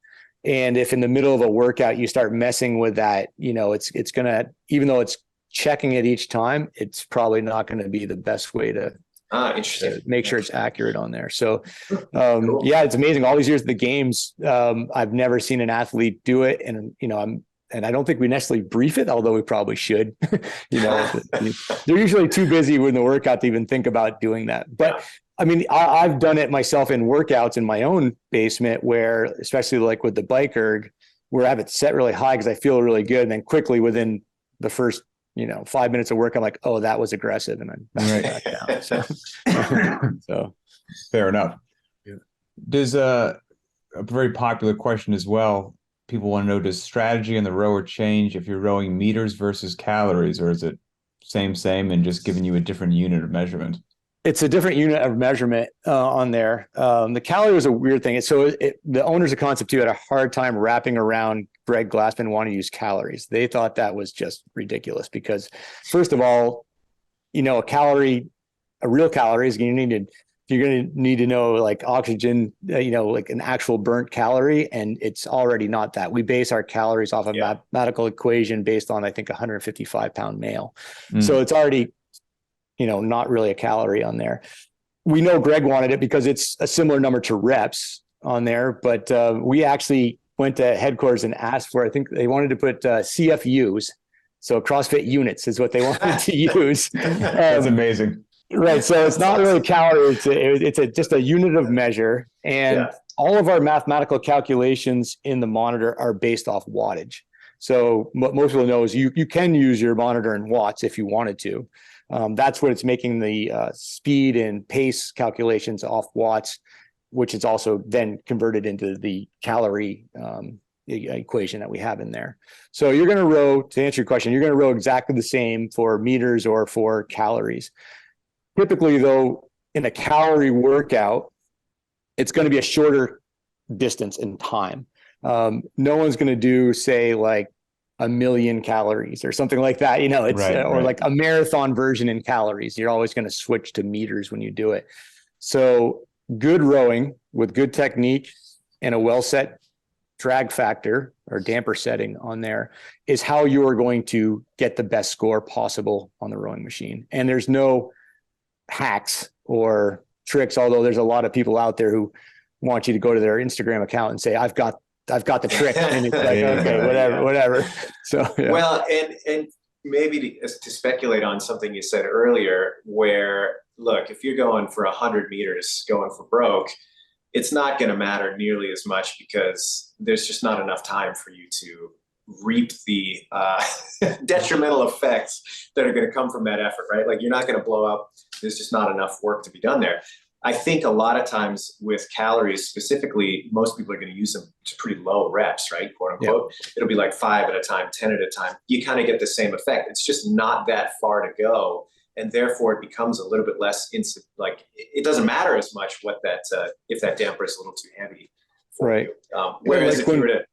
and if in the middle of a workout you start messing with that, it's going to, even though it's checking it each time, it's probably not going to be the best way to interesting. Make sure it's accurate on there. So, Cool. yeah, it's amazing. All these years of the games, I've never seen an athlete do it, and and I don't think we necessarily brief it, although we probably should. They're usually too busy with the workout to even think about doing that. But I mean, I've done it myself in workouts in my own basement, where, especially like with the bike erg, where I have it set really high because I feel really good, and then quickly within the first 5 minutes of work, I'm like, oh, that was aggressive, and I'm back down. So Fair enough. Yeah. There's a very popular question as well. People want to know, does strategy in the rower change if you're rowing meters versus calories, or is it same and just giving you a different unit of measurement? It's a different unit of measurement on there. The calorie was a weird thing. So the owners of Concept 2 had a hard time wrapping around Greg Glassman wanting to use calories. They thought that was just ridiculous because, first of all, a real calorie is you're going to need to know like oxygen, like an actual burnt calorie, and it's already not that. We base our calories off a mathematical equation based on, I think, 155-pound male. So it's already, not really a calorie on there. We know Greg wanted it because it's a similar number to reps on there, but we actually went to headquarters and asked for, I think they wanted to put CFUs. So CrossFit units is what they wanted to use. That's amazing. Right. So it's not really calories. It's just a unit of measure. And all of our mathematical calculations in the monitor are based off wattage. So what most people know is you can use your monitor in watts if you wanted to. That's what it's making the speed and pace calculations off watts, which is also then converted into the calorie equation that we have in there. So you're going to row, to answer your question, you're going to row exactly the same for meters or for calories. Typically, though, in a calorie workout, it's going to be a shorter distance in time. No one's going to do, say, like 1,000,000 calories or something like that. Or like a marathon version in calories. You're always going to switch to meters when you do it. So good rowing with good technique and a well set drag factor or damper setting on there is how you are going to get the best score possible on the rowing machine. And there's no hacks or tricks, although there's a lot of people out there who want you to go to their Instagram account and say, I've got the trick. And it's like, okay, whatever. So, well, and maybe to speculate on something you said earlier, where, look, if you're going for 100 meters, going for broke, it's not going to matter nearly as much because there's just not enough time for you to reap the detrimental effects that are going to come from that effort, right? Like, you're not going to blow up. There's just not enough work to be done there. I think a lot of times with calories specifically, most people are going to use them to pretty low reps, right? Quote unquote. Yeah. It'll be like 5 at a time, 10 at a time. You kind of get the same effect. It's just not that far to go. And therefore it becomes a little bit less like it doesn't matter as much what that, if that damper is a little too heavy. Right. Whereas if you were to,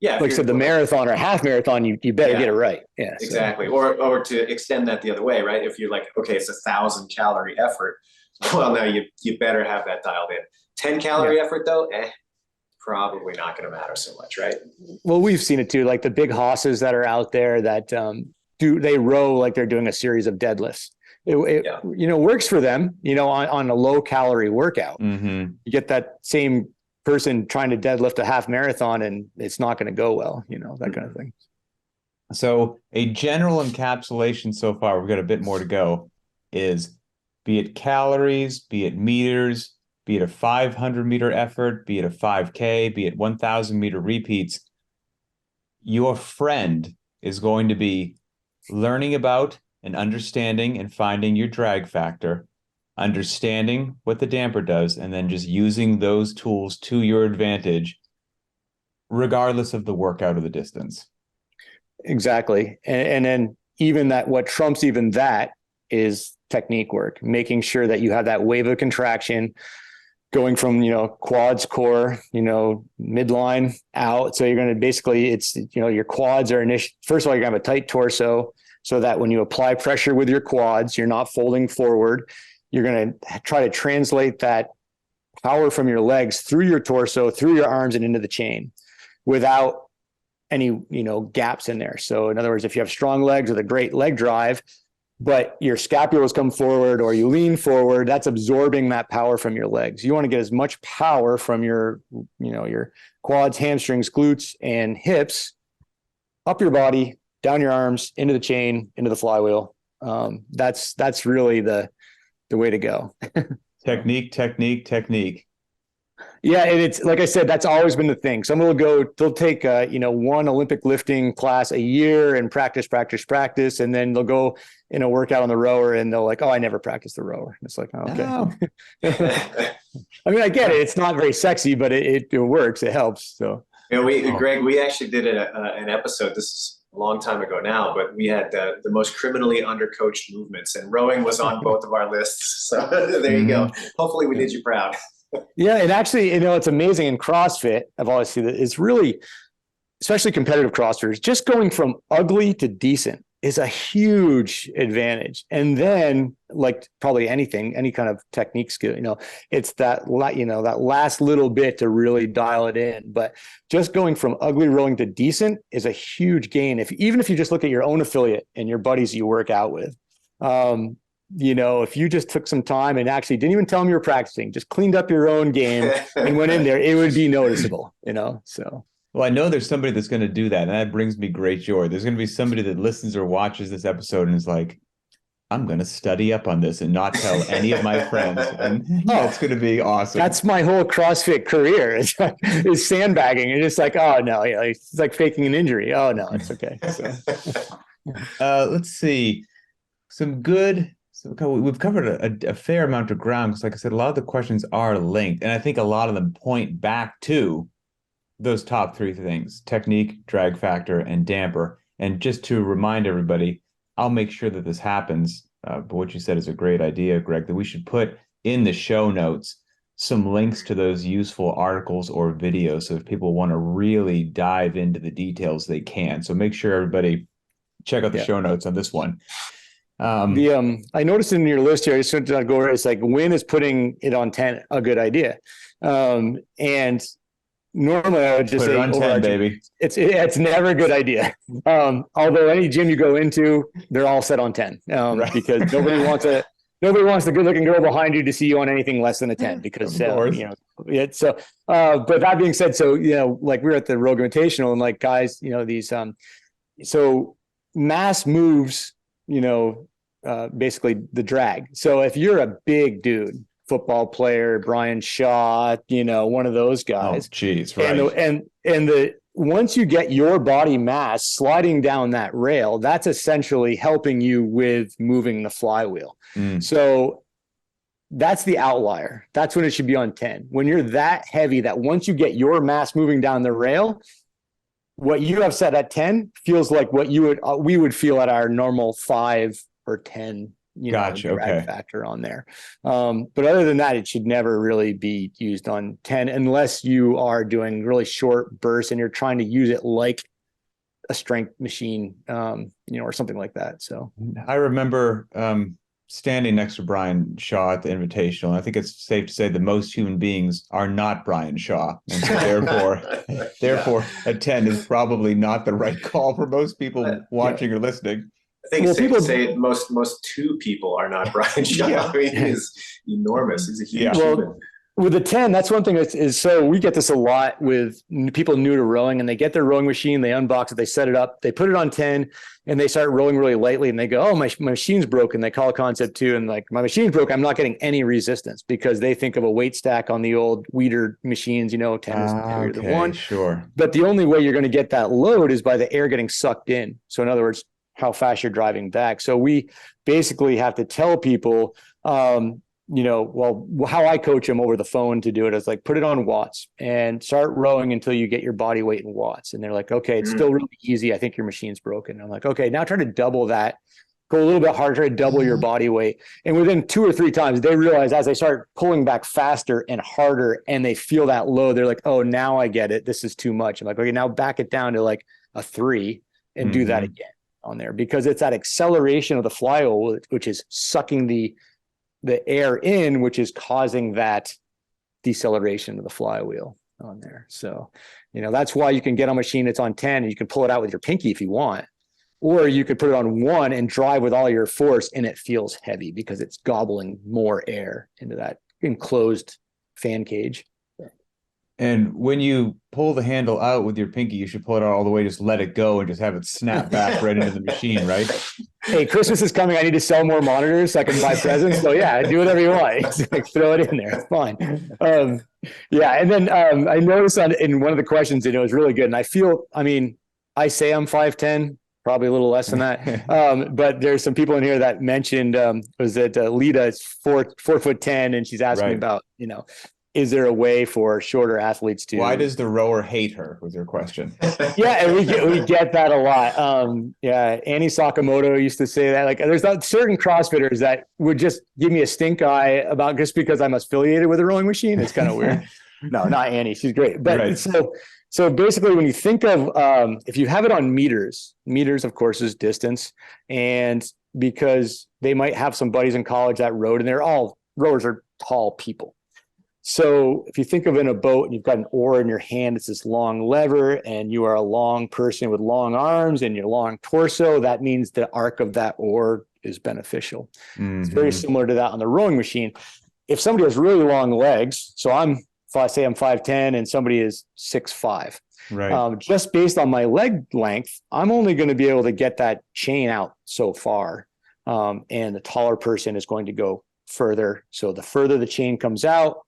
like I said, the marathon or half marathon, you better get it right. Yeah, exactly. So. Or to extend that the other way, right? If you're like, okay, it's 1,000 calorie effort. Well, now you better have that dialed in. 10 calorie effort though, probably not going to matter so much, right? Well, we've seen it too. Like the big hosses that are out there that they row like they're doing a series of deadlifts. It works for them, on a low calorie workout. Mm-hmm. You get that same person trying to deadlift a half marathon and it's not going to go well, that kind of thing. So a general encapsulation so far, we've got a bit more to go, is be it calories, be it meters, be it a 500-meter effort, be it a 5K, be it 1,000-meter repeats, your friend is going to be learning about and understanding and finding your drag factor, understanding what the damper does, and then just using those tools to your advantage, regardless of the workout or the distance. Exactly. And then even that, what trumps even that is technique work, making sure that you have that wave of contraction going from, quads, core, midline out. So you're going to basically, your quads are first of all, you're going to have a tight torso so that when you apply pressure with your quads, you're not folding forward. You're going to try to translate that power from your legs through your torso, through your arms and into the chain without any, gaps in there. So in other words, if you have strong legs with a great leg drive, but your scapulas come forward or you lean forward, that's absorbing that power from your legs. You want to get as much power from your quads, hamstrings, glutes, and hips up your body, down your arms, into the chain, into the flywheel. That's really the way to go. Technique. Yeah. And it's, like I said, that's always been the thing. Someone they'll take, one Olympic lifting class a year and practice. And then they'll go in a workout on the rower and they'll like, oh, I never practiced the rower. And it's like, oh, okay. No. I mean, I get it. It's not very sexy, but it works. It helps. So, Greg, we actually did an episode. This is a long time ago now, but we had the most criminally undercoached movements, and rowing was on both of our lists. So there you go. Hopefully we did you proud. Yeah. And actually, it's amazing in CrossFit. I've always seen that it's really, especially competitive CrossFitters, just going from ugly to decent is a huge advantage. And then like probably anything, any kind of technique skill, it's that last little bit to really dial it in. But just going from ugly rowing to decent is a huge gain. Even if you just look at your own affiliate and your buddies you work out with, if you just took some time and actually didn't even tell them you were practicing, just cleaned up your own game and went in there, it would be noticeable, so. Well, I know there's somebody that's going to do that, and that brings me great joy. There's going to be somebody that listens or watches this episode and is like, I'm going to study up on this and not tell any of my friends. And that's going to be awesome. That's my whole CrossFit career is sandbagging. And it's like, oh, no, it's like faking an injury. Oh, no, it's okay. So. Let's see. We've covered a fair amount of ground because, like I said, a lot of the questions are linked. And I think a lot of them point back to those top 3 things: technique, drag factor, and damper. And just to remind everybody, I'll make sure that this happens. But what you said is a great idea, Greg, that we should put in the show notes some links to those useful articles or videos. So if people want to really dive into the details, they can. So make sure everybody check out the show notes on this one. I noticed in your list here, I just wanted to go over, it's like, when is putting it on 10 a good idea? And normally I would just put say it on 10, baby. It's never a good idea. Although any gym you go into, they're all set on 10, right. Because nobody wants the good looking girl behind you to see you on anything less than a 10 because, but that being said, like we were at the Rogue Invitational and like guys, these, so mass moves, basically the drag. So if you're a big dude, football player, Brian Shaw, one of those guys. Oh, geez, right. And the once you get your body mass sliding down that rail, that's essentially helping you with moving the flywheel. So that's the outlier. That's when it should be on 10. When you're that heavy that once you get your mass moving down the rail, what you have set at 10 feels like what we would feel at our normal 5 or 10, drag factor on there. But other than that, it should never really be used on 10 unless you are doing really short bursts and you're trying to use it like a strength machine, or something like that. So I remember standing next to Brian Shaw at the Invitational. And I think it's safe to say that most human beings are not Brian Shaw. And so therefore a 10 is probably not the right call for most people watching or listening. I think it's safe to say most 2 people are not Brian Shaw. I mean, he's enormous. He's a huge human. With the 10, that's one thing is so we get this a lot with people new to rowing, and they get their rowing machine, they unbox it, they set it up, they put it on 10, and they start rowing really lightly, and they go, oh, my machine's broken. They call a concept 2, and like, my machine's broken. I'm not getting any resistance because they think of a weight stack on the old weeder machines, 10 is heavier than 1. Sure. But the only way you're going to get that load is by the air getting sucked in. So in other words, how fast you're driving back. So we basically have to tell people, how I coach them over the phone to do it is like, put it on watts and start rowing until you get your body weight in watts. And they're like, okay, it's still really easy. I think your machine's broken. I'm like, okay, now try to double that, go a little bit harder, try to double your body weight. And within 2 or 3 times, they realize as they start pulling back faster and harder and they feel that load, they're like, oh, now I get it. This is too much. I'm like, okay, now back it down to like a 3 and do that again on there, because it's that acceleration of the flywheel, which is sucking the air in, which is causing that deceleration of the flywheel on there. So, that's why you can get a machine that's on 10 and you can pull it out with your pinky if you want, or you could put it on 1 and drive with all your force and it feels heavy because it's gobbling more air into that enclosed fan cage. And when you pull the handle out with your pinky, you should pull it out all the way, just let it go and just have it snap back right into the machine, right? Hey, Christmas is coming. I need to sell more monitors so I can buy presents. So yeah, do whatever you want. Like, throw it in there. It's fine. And then I noticed in one of the questions, it was really good. And I say I'm 5'10", probably a little less than that. But there's some people in here that mentioned, was that Lita is 4'10", and she's asking about, is there a way for shorter athletes to? Why does the rower hate her? Was your question? Yeah, and we get that a lot. Annie Sakamoto used to say that. Like, there's not certain CrossFitters that would just give me a stink eye about just because I'm affiliated with a rowing machine. It's kind of weird. No, not Annie. She's great. But so basically, when you think of if you have it on meters, of course, is distance, and because they might have some buddies in college that rowed, and rowers are tall people. So if you think of in a boat and you've got an oar in your hand, it's this long lever, and you are a long person with long arms and your long torso, that means the arc of that oar is beneficial. It's very similar to that on the rowing machine. If somebody has really long legs, so say I'm 5'10" and somebody is 6'5", right? Just based on my leg length, I'm only going to be able to get that chain out so far. And the taller person is going to go further. So the further the chain comes out,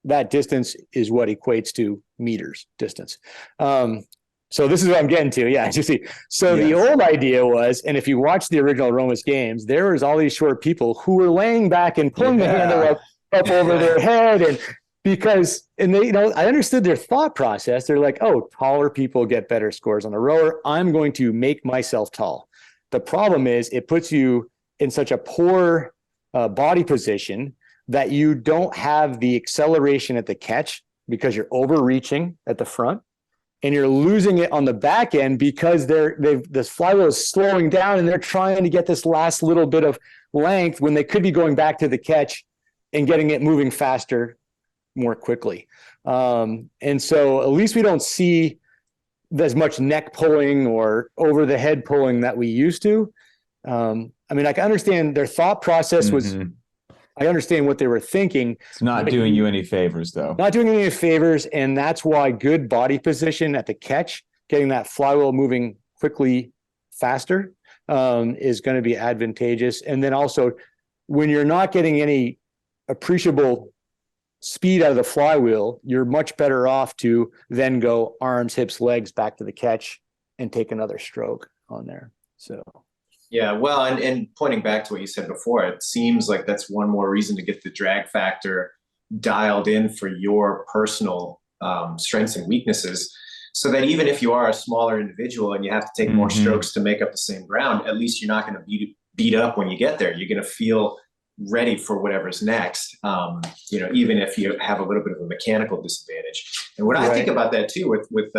that distance is what equates to meters distance. So this is what I'm getting to. Yeah, you see. So the old idea was, and if you watch the original Romas games, there was all these short people who were laying back and pulling the handle up over their head, and they, I understood their thought process. They're like, oh, taller people get better scores on the rower. I'm going to make myself tall. The problem is it puts you in such a poor body position that you don't have the acceleration at the catch because you're overreaching at the front, and you're losing it on the back end because this flywheel is slowing down and they're trying to get this last little bit of length when they could be going back to the catch and getting it moving faster more quickly. And so at least we don't see as much neck pulling or over the head pulling that we used to. I can understand their thought process was, I understand what they were thinking. It's not doing you any favors, though. Not doing any favors, and that's why good body position at the catch, getting that flywheel moving quickly faster, is going to be advantageous. And then also, when you're not getting any appreciable speed out of the flywheel, you're much better off to then go arms, hips, legs back to the catch and take another stroke on there. So. Yeah, well, and pointing back to what you said before, it seems like that's one more reason to get the drag factor dialed in for your personal strengths and weaknesses, so that even if you are a smaller individual and you have to take more strokes to make up the same ground, at least you're not going to beat up when you get there. You're going to feel ready for whatever's next, even if you have a little bit of a mechanical disadvantage. And when I think about that too, with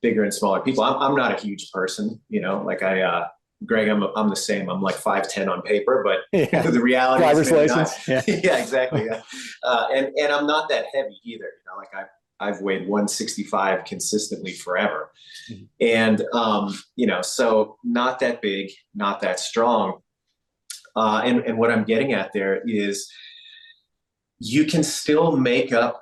bigger and smaller people, I'm not a huge person, like Greg, I'm the same. I'm like 5'10" on paper, but the reality driver's is license. Yeah, exactly. Yeah. And I'm not that heavy either. I've weighed 165 consistently forever. And, so not that big, not that strong. And what I'm getting at there is you can still make up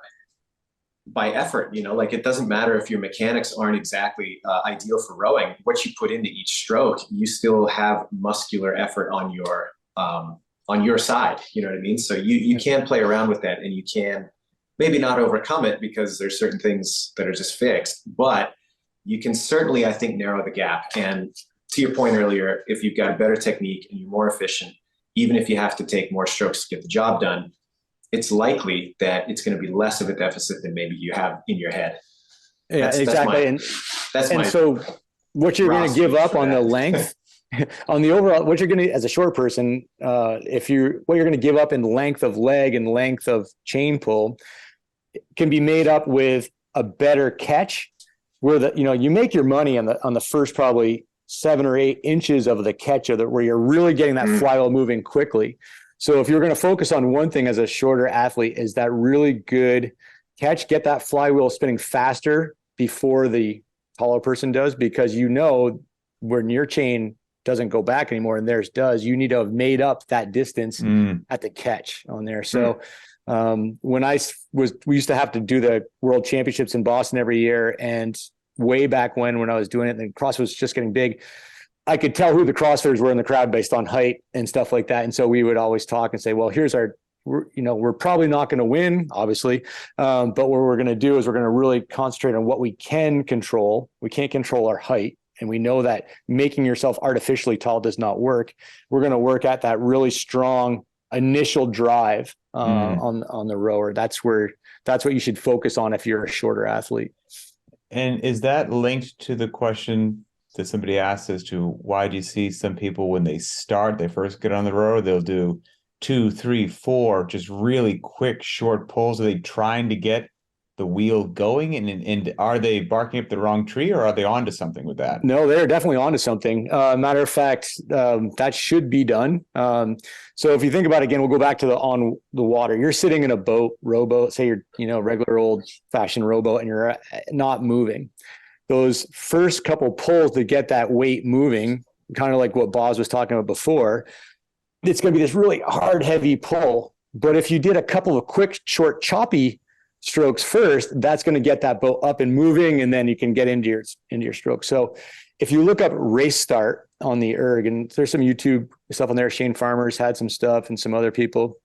by effort, it doesn't matter if your mechanics aren't exactly ideal for rowing. What you put into each stroke, you still have muscular effort on your side. You know what I mean? So you can play around with that, and you can maybe not overcome it because there's certain things that are just fixed, but you can certainly, I think, narrow the gap. And to your point earlier, if you've got a better technique and you're more efficient, even if you have to take more strokes to get the job done, it's likely that it's going to be less of a deficit than maybe you have in your head. Exactly. So what you're going to give up on the length, on the overall, what you're going to, as a short person, what you're going to give up in length of leg and length of chain pull can be made up with a better catch, where you make your money on the first probably 7 or 8 inches of the catch, where you're really getting that flywheel moving quickly. So if you're going to focus on one thing as a shorter athlete, is that really good catch, get that flywheel spinning faster before the taller person does, because when your chain doesn't go back anymore and theirs does, you need to have made up that distance at the catch on there. So when we used to have to do the world championships in Boston every year, and way back when I was doing it and CrossFit was just getting big, I could tell who the CrossFitters were in the crowd based on height and stuff like that. And so we would always talk and say, well, we're probably not going to win, obviously. But what we're going to do is we're going to really concentrate on what we can control. We can't control our height. And we know that making yourself artificially tall does not work. We're going to work at that really strong initial drive on the rower. That's what you should focus on if you're a shorter athlete. And is that linked to the question that somebody asked as to why do you see some people when they first get on the rower, they'll do 2, 3, 4, just really quick, short pulls? Are they trying to get the wheel going? And are they barking up the wrong tree, or are they onto something with that? No, they're definitely onto something. Matter of fact, that should be done. So if you think about it, again, we'll go back to on the water. You're sitting in a rowboat, say you're, regular old fashioned rowboat, and you're not moving. Those first couple pulls to get that weight moving, kind of like what Boz was talking about before, it's going to be this really hard, heavy pull. But if you did a couple of quick, short, choppy strokes first, that's going to get that boat up and moving, and then you can get into your stroke. So if you look up race start on the erg, and there's some YouTube stuff on there, Shane Farmer's had some stuff and some other people.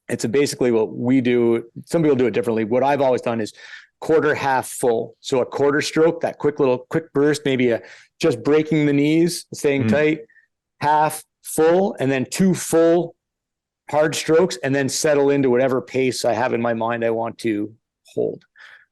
It's basically what we do. Some people do it differently. What I've always done is quarter, half, full. So a quarter stroke, that quick burst, maybe just breaking the knees, staying tight, half, full, and then 2 full hard strokes, and then settle into whatever pace I have in my mind I want to hold.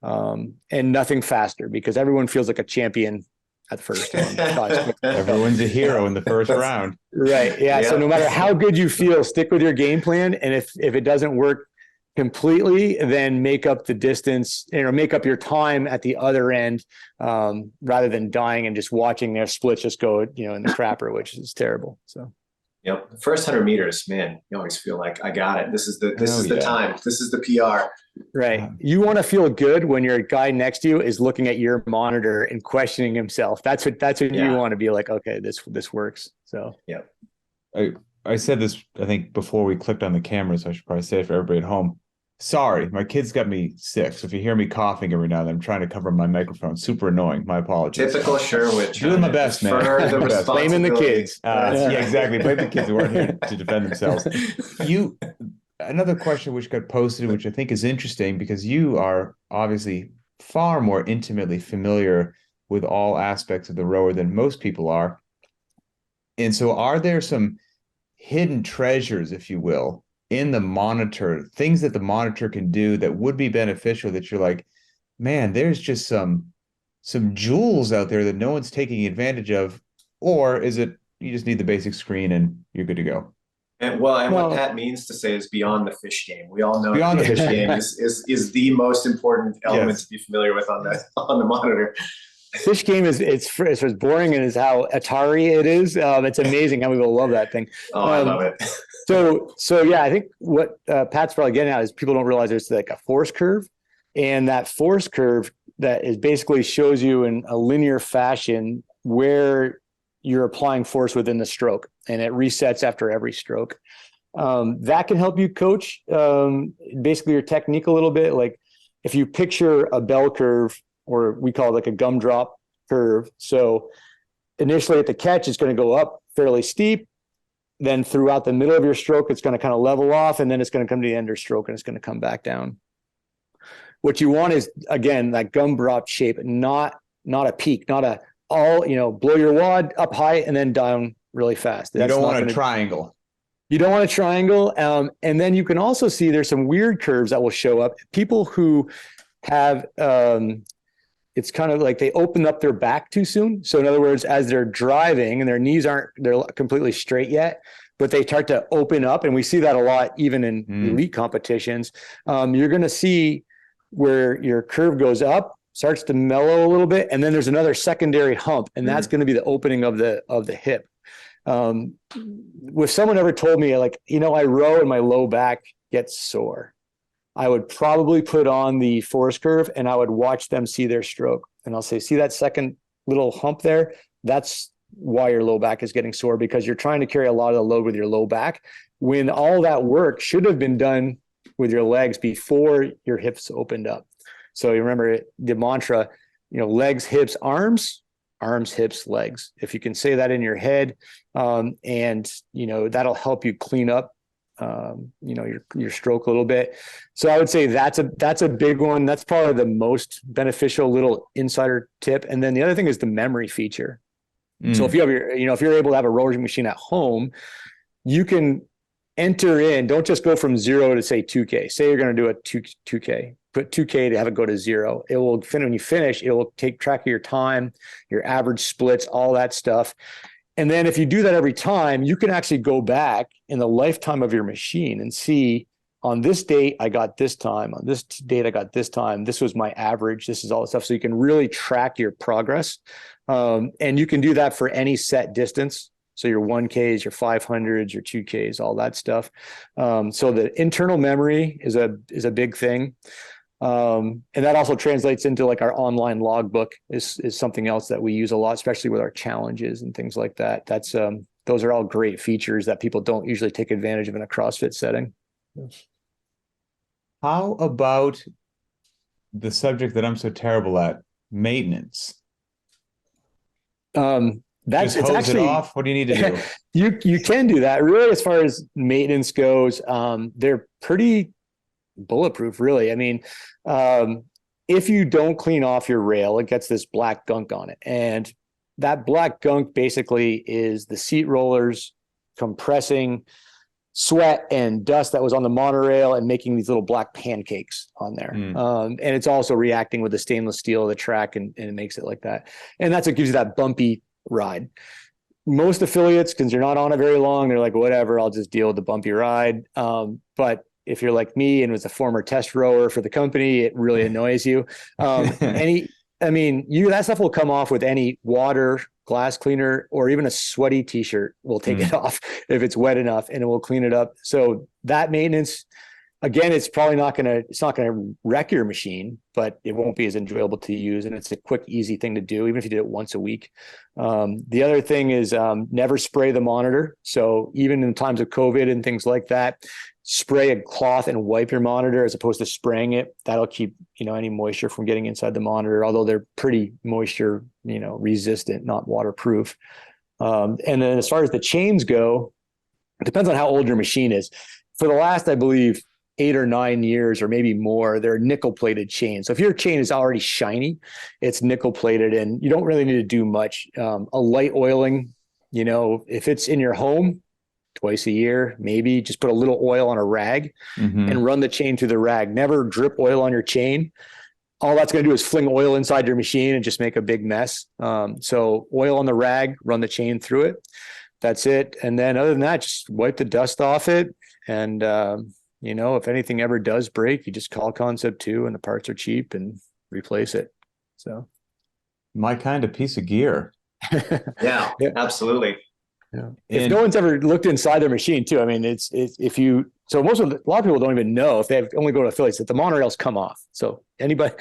And nothing faster, because everyone feels like a champion at the first one. Everyone's a hero in the first round. Right. Yeah. So no matter how good you feel, stick with your game plan. And if it doesn't work completely, then make up the distance, make up your time at the other end, rather than dying and just watching their splits just go, in the crapper, which is terrible. So. Yep. The first 100 meters, man, you always feel like I got it. This is the time. This is the PR. Right. You want to feel good when your guy next to you is looking at your monitor and questioning himself. That's what you want to be like, okay, this works. So, yeah. I said this, I think, before we clicked on the camera, so I should probably say it for everybody at home. Sorry, my kids got me sick. So if you hear me coughing every now and then, I'm trying to cover my microphone. Super annoying. My apologies. Typical Sherwood. Doing my best, man. Blaming the kids. Yeah, exactly. Blame the kids who aren't here to defend themselves. another question which got posted, which I think is interesting because you are obviously far more intimately familiar with all aspects of the rower than most people are. And so are there some hidden treasures, if you will, in the monitor, things that the monitor can do that would be beneficial that you're like, man, there's just some jewels out there that no one's taking advantage of? Or is it you just need the basic screen and you're good to go? And well, and what Well, Pat means to say is beyond the fish game. We all know that Beyond the the fish fish game game. is the most important element Yes. to be familiar with on the monitor. Fish game it's as boring and as how Atari it is. It's amazing how people love that thing. Oh, I love it. So yeah, I think what Pat's probably getting at is people don't realize there's like a force curve, and that force curve that is basically shows you in a linear fashion where you're applying force within the stroke, and it resets after every stroke. That can help you coach basically your technique a little bit. Like if you picture a bell curve, or we call it like a gumdrop curve. So initially at the catch, it's going to go up fairly steep. Then throughout the middle of your stroke, it's going to kind of level off, and then it's going to come to the end of your stroke and it's going to come back down. What you want is, again, that gumdrop shape, not a peak, not a all, blow your wad up high and then down really fast. You don't want a triangle. You don't want a triangle. And then you can also see there's some weird curves that will show up. People who have, it's kind of like they open up their back too soon. So in other words, as they're driving and their knees they're completely straight yet, but they start to open up. And we see that a lot, even in elite competitions. You're going to see where your curve goes up, starts to mellow a little bit. And then there's another secondary hump, and that's going to be the opening of the hip. If someone ever told me like, I row and my low back gets sore, I would probably put on the force curve and I would watch them see their stroke. And I'll say, see that second little hump there? That's why your low back is getting sore, because you're trying to carry a lot of the load with your low back when all that work should have been done with your legs before your hips opened up. So you remember the mantra, legs, hips, arms, hips, legs. If you can say that in your head, and that'll help you clean up your stroke a little bit. So I would say that's a big one. That's probably the most beneficial little insider tip. And then the other thing is the memory feature. So if you have if you're able to have a rowing machine at home, you can enter in, don't just go from 0 to say 2K. Say you're going to do a 2K, put 2K to have it go to 0. It will when you finish, it will take track of your time, your average splits, all that stuff. And then if you do that every time, you can actually go back in the lifetime of your machine and see, on this date, I got this time. On this date, I got this time. This was my average. This is all the stuff. So you can really track your progress. And you can do that for any set distance. So your 1Ks, your 500s, your 2Ks, all that stuff. So the internal memory is a big thing. And that also translates into like our online logbook is something else that we use a lot, especially with our challenges and things like that. That's those are all great features that people don't usually take advantage of in a CrossFit setting. How about the subject that I'm so terrible at, maintenance? That's just hose it off. What do you need to do? You can do that. Really, as far as maintenance goes, they're pretty bulletproof, really. I mean, if you don't clean off your rail, it gets this black gunk on it. And that black gunk basically is the seat rollers compressing sweat and dust that was on the monorail and making these little black pancakes on there. And it's also reacting with the stainless steel of the track, and it makes it like that. And that's what gives you that bumpy ride. Most affiliates, because you're not on it very long, they're like, whatever, I'll just deal with the bumpy ride. But if you're like me and was a former test rower for the company, it really annoys you. That stuff will come off with any water, glass cleaner, or even a sweaty t-shirt will take it off if it's wet enough, and it will clean it up. So that maintenance, again, it's not going to wreck your machine, but it won't be as enjoyable to use. And it's a quick, easy thing to do, even if you did it once a week. The other thing is never spray the monitor. So even in times of COVID and things like that, spray a cloth and wipe your monitor as opposed to spraying it. That'll keep, any moisture from getting inside the monitor, although they're pretty moisture, resistant, not waterproof. And then as far as the chains go, it depends on how old your machine is. for the last, I believe, 8 or 9 years, or maybe more, they're nickel plated chains. So if your chain is already shiny, it's nickel plated, and you don't really need to do much. A light oiling, if it's in your home, twice a year, maybe just put a little oil on a rag and run the chain through the rag. Never drip oil on your chain. All that's going to do is fling oil inside your machine and just make a big mess. So oil on the rag, run the chain through it. That's it. And then other than that, just wipe the dust off it. And, if anything ever does break, you just call Concept 2 and the parts are cheap and replace it. So my kind of piece of gear. Yeah, absolutely. Yeah. If no one's ever looked inside their machine too, I mean, a lot of people don't even know, if they only go to affiliates, that the monorails come off. So anybody,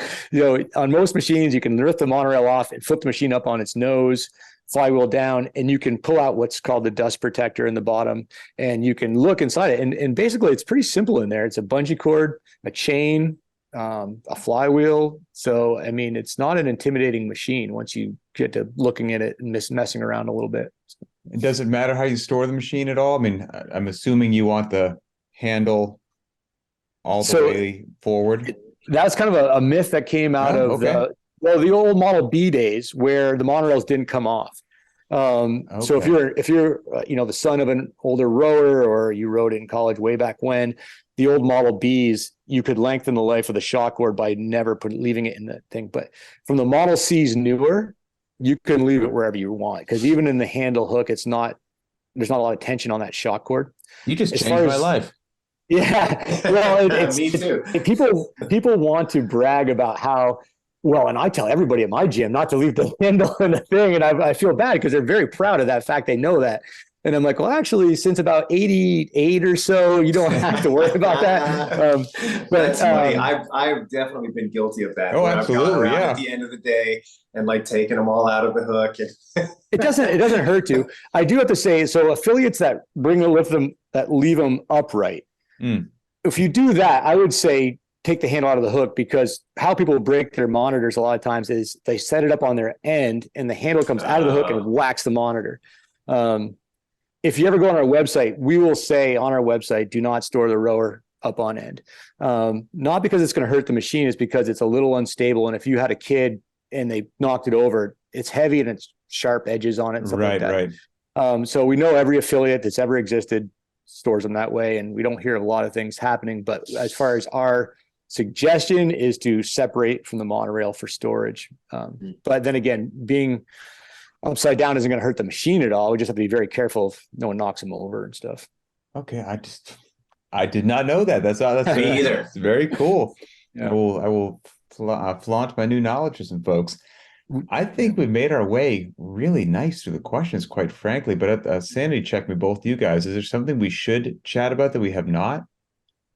on most machines, you can lift the monorail off and flip the machine up on its nose, flywheel down, and you can pull out what's called the dust protector in the bottom, and you can look inside it. And basically it's pretty simple in there. It's a bungee cord, a chain, a flywheel. So, I mean, it's not an intimidating machine once you get to looking at it and messing around a little bit. It doesn't matter how you store the machine at all. I mean, I'm assuming you want the handle all the way forward. That's kind of a myth that came out of the old Model B days, where the monorails didn't come off. So if you're the son of an older rower, or you rode in college way back when, the old Model Bs, you could lengthen the life of the shock cord by never leaving it in the thing. But from the Model C's newer, you can leave it wherever you want, because even in the handle hook, there's not a lot of tension on that shock cord. You just changed my life. Yeah. Well, me too. People want to brag about how well, and I tell everybody at my gym not to leave the handle in the thing. And I feel bad because they're very proud of that fact. They know that. And I'm like, well, actually, since about 88 or so, you don't have to worry about that. But that's funny. I've definitely been guilty of that. Oh, absolutely. Yeah. At the end of the day, and like taking them all out of the hook. It doesn't hurt to. I do have to say, so affiliates that leave them upright. If you do that, I would say take the handle out of the hook, because how people break their monitors a lot of times is they set it up on their end and the handle comes out of the hook and whacks the monitor. If you ever go on our website, we will say on our website, do not store the rower up on end. Not because it's going to hurt the machine, it's because it's a little unstable. And if you had a kid and they knocked it over, it's heavy and it's sharp edges on it and stuff like that. Right. So we know every affiliate that's ever existed stores them that way, and we don't hear of a lot of things happening. But as far as our suggestion is to separate from the monorail for storage. But then again, being upside down isn't going to hurt the machine at all. We just have to be very careful if no one knocks them over and stuff. Okay. I did not know that. That's me either. It's very cool. Yeah. I will flaunt my new knowledge to some folks. I think we made our way really nice through the questions, quite frankly, but sanity check me, both you guys. Is there something we should chat about that we have not?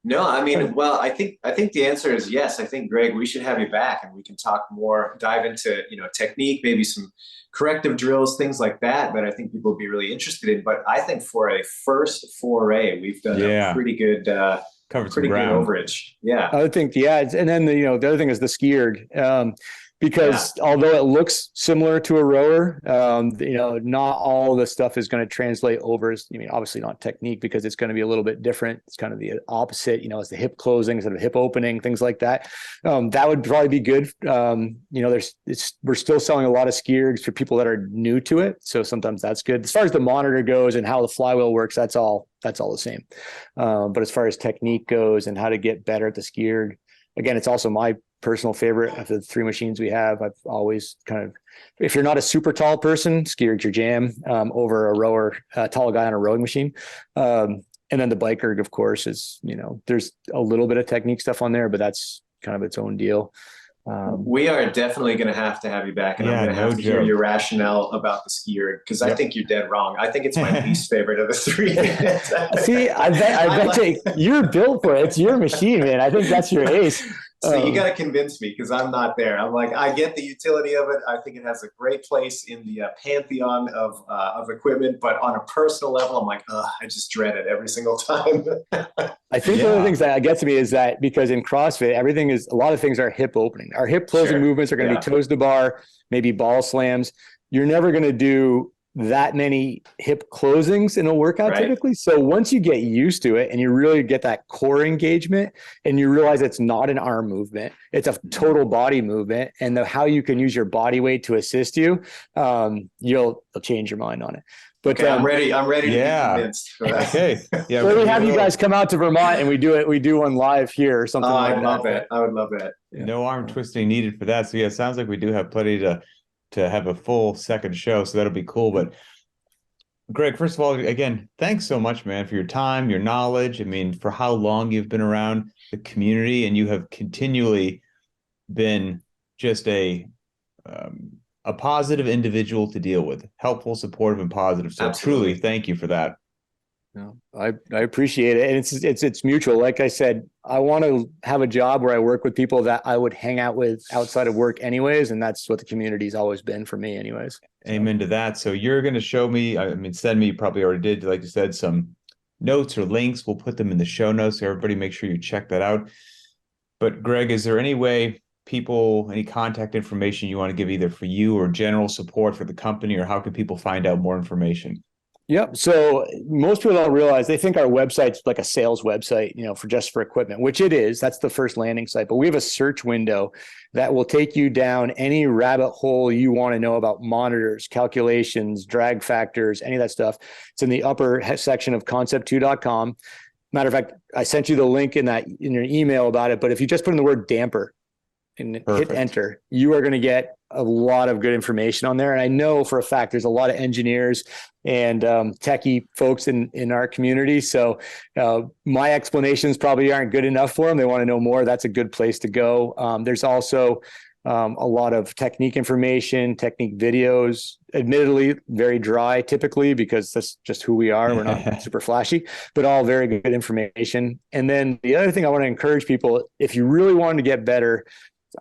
No, I mean, well, I think the answer is yes. I think, Greg, we should have you back and we can talk more, dive into, technique, maybe some corrective drills, things like that people would be really interested in. But I think for a first foray, we've done a pretty good, covered pretty some good ground. overage. Yeah. I would think, and then the other thing is the skierg. Because although it looks similar to a rower, not all the stuff is going to translate over. Obviously not technique, because it's going to be a little bit different. It's kind of the opposite, it's the hip closing instead of hip opening, things like that. That would probably be good. We're still selling a lot of skiergs for people that are new to it. So sometimes that's good. As far as the monitor goes and how the flywheel works, that's all the same. But as far as technique goes and how to get better at the skierg, again, it's also my personal favorite of the three machines we have. I've always if you're not a super tall person, skierg's your jam over a rower, a tall guy on a rowing machine. And then the bike erg, of course, is, there's a little bit of technique stuff on there, but that's kind of its own deal. We are definitely going to have you back, and I'm going to have to hear your rationale about the skierg, because I think you're dead wrong. I think it's my least favorite of the three. See, I bet you're built for it. It's your machine, man. I think that's your ace. So you got to convince me, because I'm not there. I'm like, I get the utility of it. I think it has a great place in the pantheon of equipment, but on a personal level, I'm like, I just dread it every single time. I think one of the things that gets me is that because in CrossFit, a lot of things are hip opening. Our hip closing movements are going to be toes to bar, maybe ball slams. You're never going to do that many hip closings in a workout Right. typically. So once you get used to it and you really get that core engagement and you realize it's not an arm movement, it's a total body movement, and how you can use your body weight to assist you, you'll change your mind on it. But okay, I'm ready to be convinced for that. Okay. Yeah. Well, we have you guys come out to Vermont and we do one live here or something like I'd love that. I would love that. No arm twisting needed for that. So yeah, it sounds like we do have plenty to have a full second show. So that'll be cool. But Greg, first of all, again, thanks so much, man, for your time, your knowledge. I mean, for how long you've been around the community, and you have continually been just a positive individual to deal with, helpful, supportive, and positive. So Absolutely. truly, thank you for that. No, I appreciate it. And it's mutual. Like I said, I want to have a job where I work with people that I would hang out with outside of work anyways. And that's what the community's always been for me anyways. Amen to that. So you're going to show me, send me, you probably already did, like you said, some notes or links. We'll put them in the show notes. So everybody make sure you check that out. But Greg, is there any way any contact information you want to give either for you or general support for the company, or how can people find out more information? Yep. So most people don't realize, they think our website's like a sales website, for equipment, which it is. That's the first landing site. But we have a search window that will take you down any rabbit hole you want to know about monitors, calculations, drag factors, any of that stuff. It's in the upper section of concept2.com. Matter of fact, I sent you the link in your email about it. But if you just put in the word damper and hit enter, you are going to get a lot of good information on there. And I know for a fact there's a lot of engineers and techie folks in our community. So my explanations probably aren't good enough for them. They want to know more. That's a good place to go. There's also a lot of technique information, technique videos, admittedly very dry typically, because that's just who we are. We're not super flashy, but all very good information. And then the other thing I want to encourage people, if you really want to get better,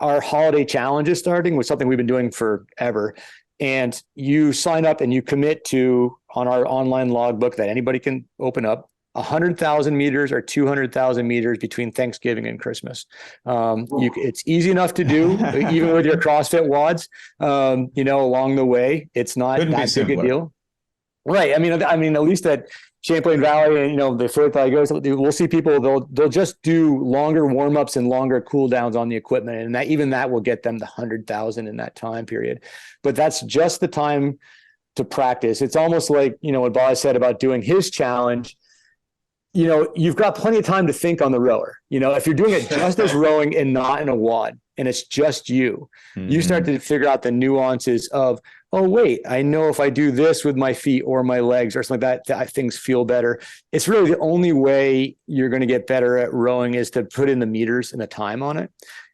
our holiday challenge is starting with something we've been doing forever. And you sign up and you commit to, on our online logbook that anybody can open up, 100,000 meters or 200,000 meters between Thanksgiving and Christmas. It's easy enough to do, even with your CrossFit wads. Along the way, it's not that big a deal, right? I mean, at least at Champlain Valley and the Fort Valley goes, we'll see people. They'll just do longer warm-ups and longer cool downs on the equipment, and that will get them the 100,000 in that time period. But that's just the time to practice. It's almost like what Boz said about doing his challenge. You've got plenty of time to think on the rower. If you're doing it just as rowing and not in a wad, and it's just you, you start to figure out the nuances of, oh, wait, I know if I do this with my feet or my legs or something like that things feel better. It's really the only way you're going to get better at rowing is to put in the meters and the time on it.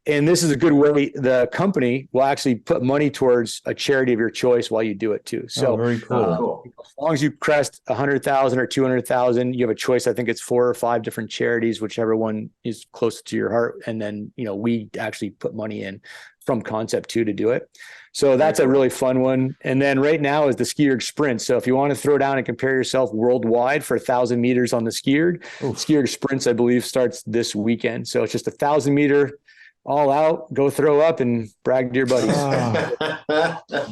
And this is a good way. The company will actually put money towards a charity of your choice while you do it too. So very cool. As long as you crest 100,000 or 200,000, you have a choice. I think it's 4 or 5 different charities, whichever one is close to your heart. And then, we actually put money in from Concept 2 to do it. So that's a really fun one. And then right now is the ski erg sprint. So if you want to throw down and compare yourself worldwide for 1,000 meters on the ski erg sprints, I believe starts this weekend. So it's just 1,000 meter all out, go throw up and brag to your buddies.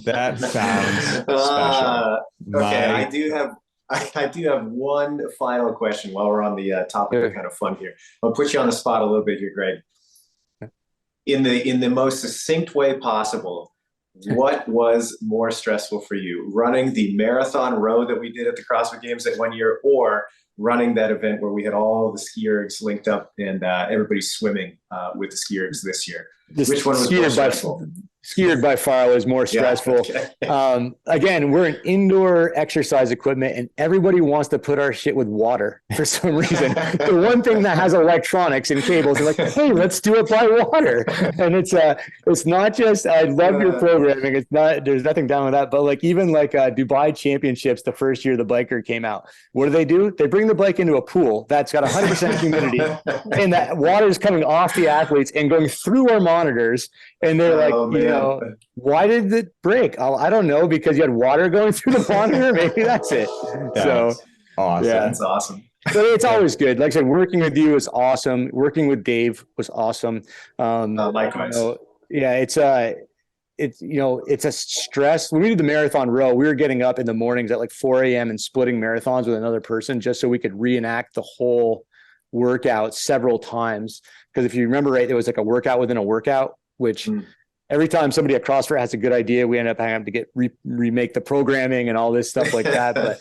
That sounds special. Okay, I do have one final question while we're on the topic of kind of fun here. I'll put you on the spot a little bit here, Greg. In the most succinct way possible, what was more stressful for you, running the marathon row that we did at the CrossFit Games that one year, or running that event where we had all the ski ergs linked up and everybody's swimming with the ski ergs this year? Which one was more stressful? Ski erg by far was more stressful. Yeah, okay. Again, we're an indoor exercise equipment and everybody wants to put our shit with water for some reason. The one thing that has electronics and cables, they're like, hey, let's do it by water. And it's not just, I love your programming. It's not, there's nothing down with that. But even Dubai Championships, the first year the biker came out, what do? They bring the bike into a pool that's got 100% humidity and that water is coming off the athletes and going through our monitors. And they're why did it break? I don't know, because you had water going through the monitor. Maybe that's it. That's awesome. Yeah. That's awesome. But it's always good. Like I said, working with you is awesome. Working with Dave was awesome. Likewise. it's it's, it's a stress. When we did the marathon row, we were getting up in the mornings at like 4 a.m. and splitting marathons with another person just so we could reenact the whole workout several times. Because if you remember right, there was like a workout within a workout, which every time somebody at CrossFit has a good idea, we end up having to get remake the programming and all this stuff like that. But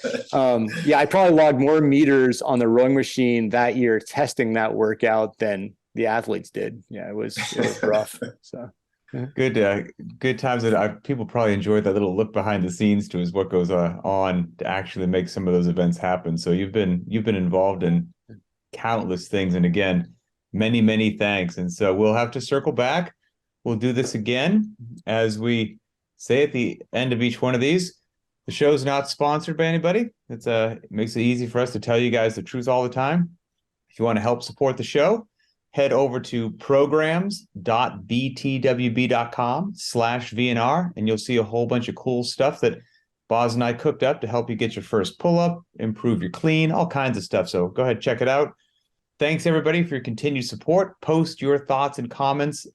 yeah, I probably logged more meters on the rowing machine that year testing that workout than the athletes did. Yeah, it was rough. So good times that people probably enjoyed that little look behind the scenes to is what goes on to actually make some of those events happen. So you've been involved in countless things, and again, many thanks. And so we'll have to circle back. We'll do this again. As we say at the end of each one of these, the show's not sponsored by anybody. It makes it easy for us to tell you guys the truth all the time. If you want to help support the show, head over to programs.btwb.com/VNR, and you'll see a whole bunch of cool stuff that Boz and I cooked up to help you get your first pull-up, improve your clean, all kinds of stuff. So go ahead, check it out. Thanks, everybody, for your continued support. Post your thoughts and comments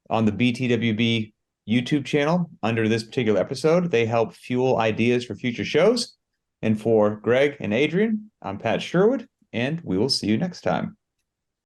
on the BTWB YouTube channel under this particular episode. They help fuel ideas for future shows. And for Greg and Adrian, I'm Pat Sherwood, and we will see you next time.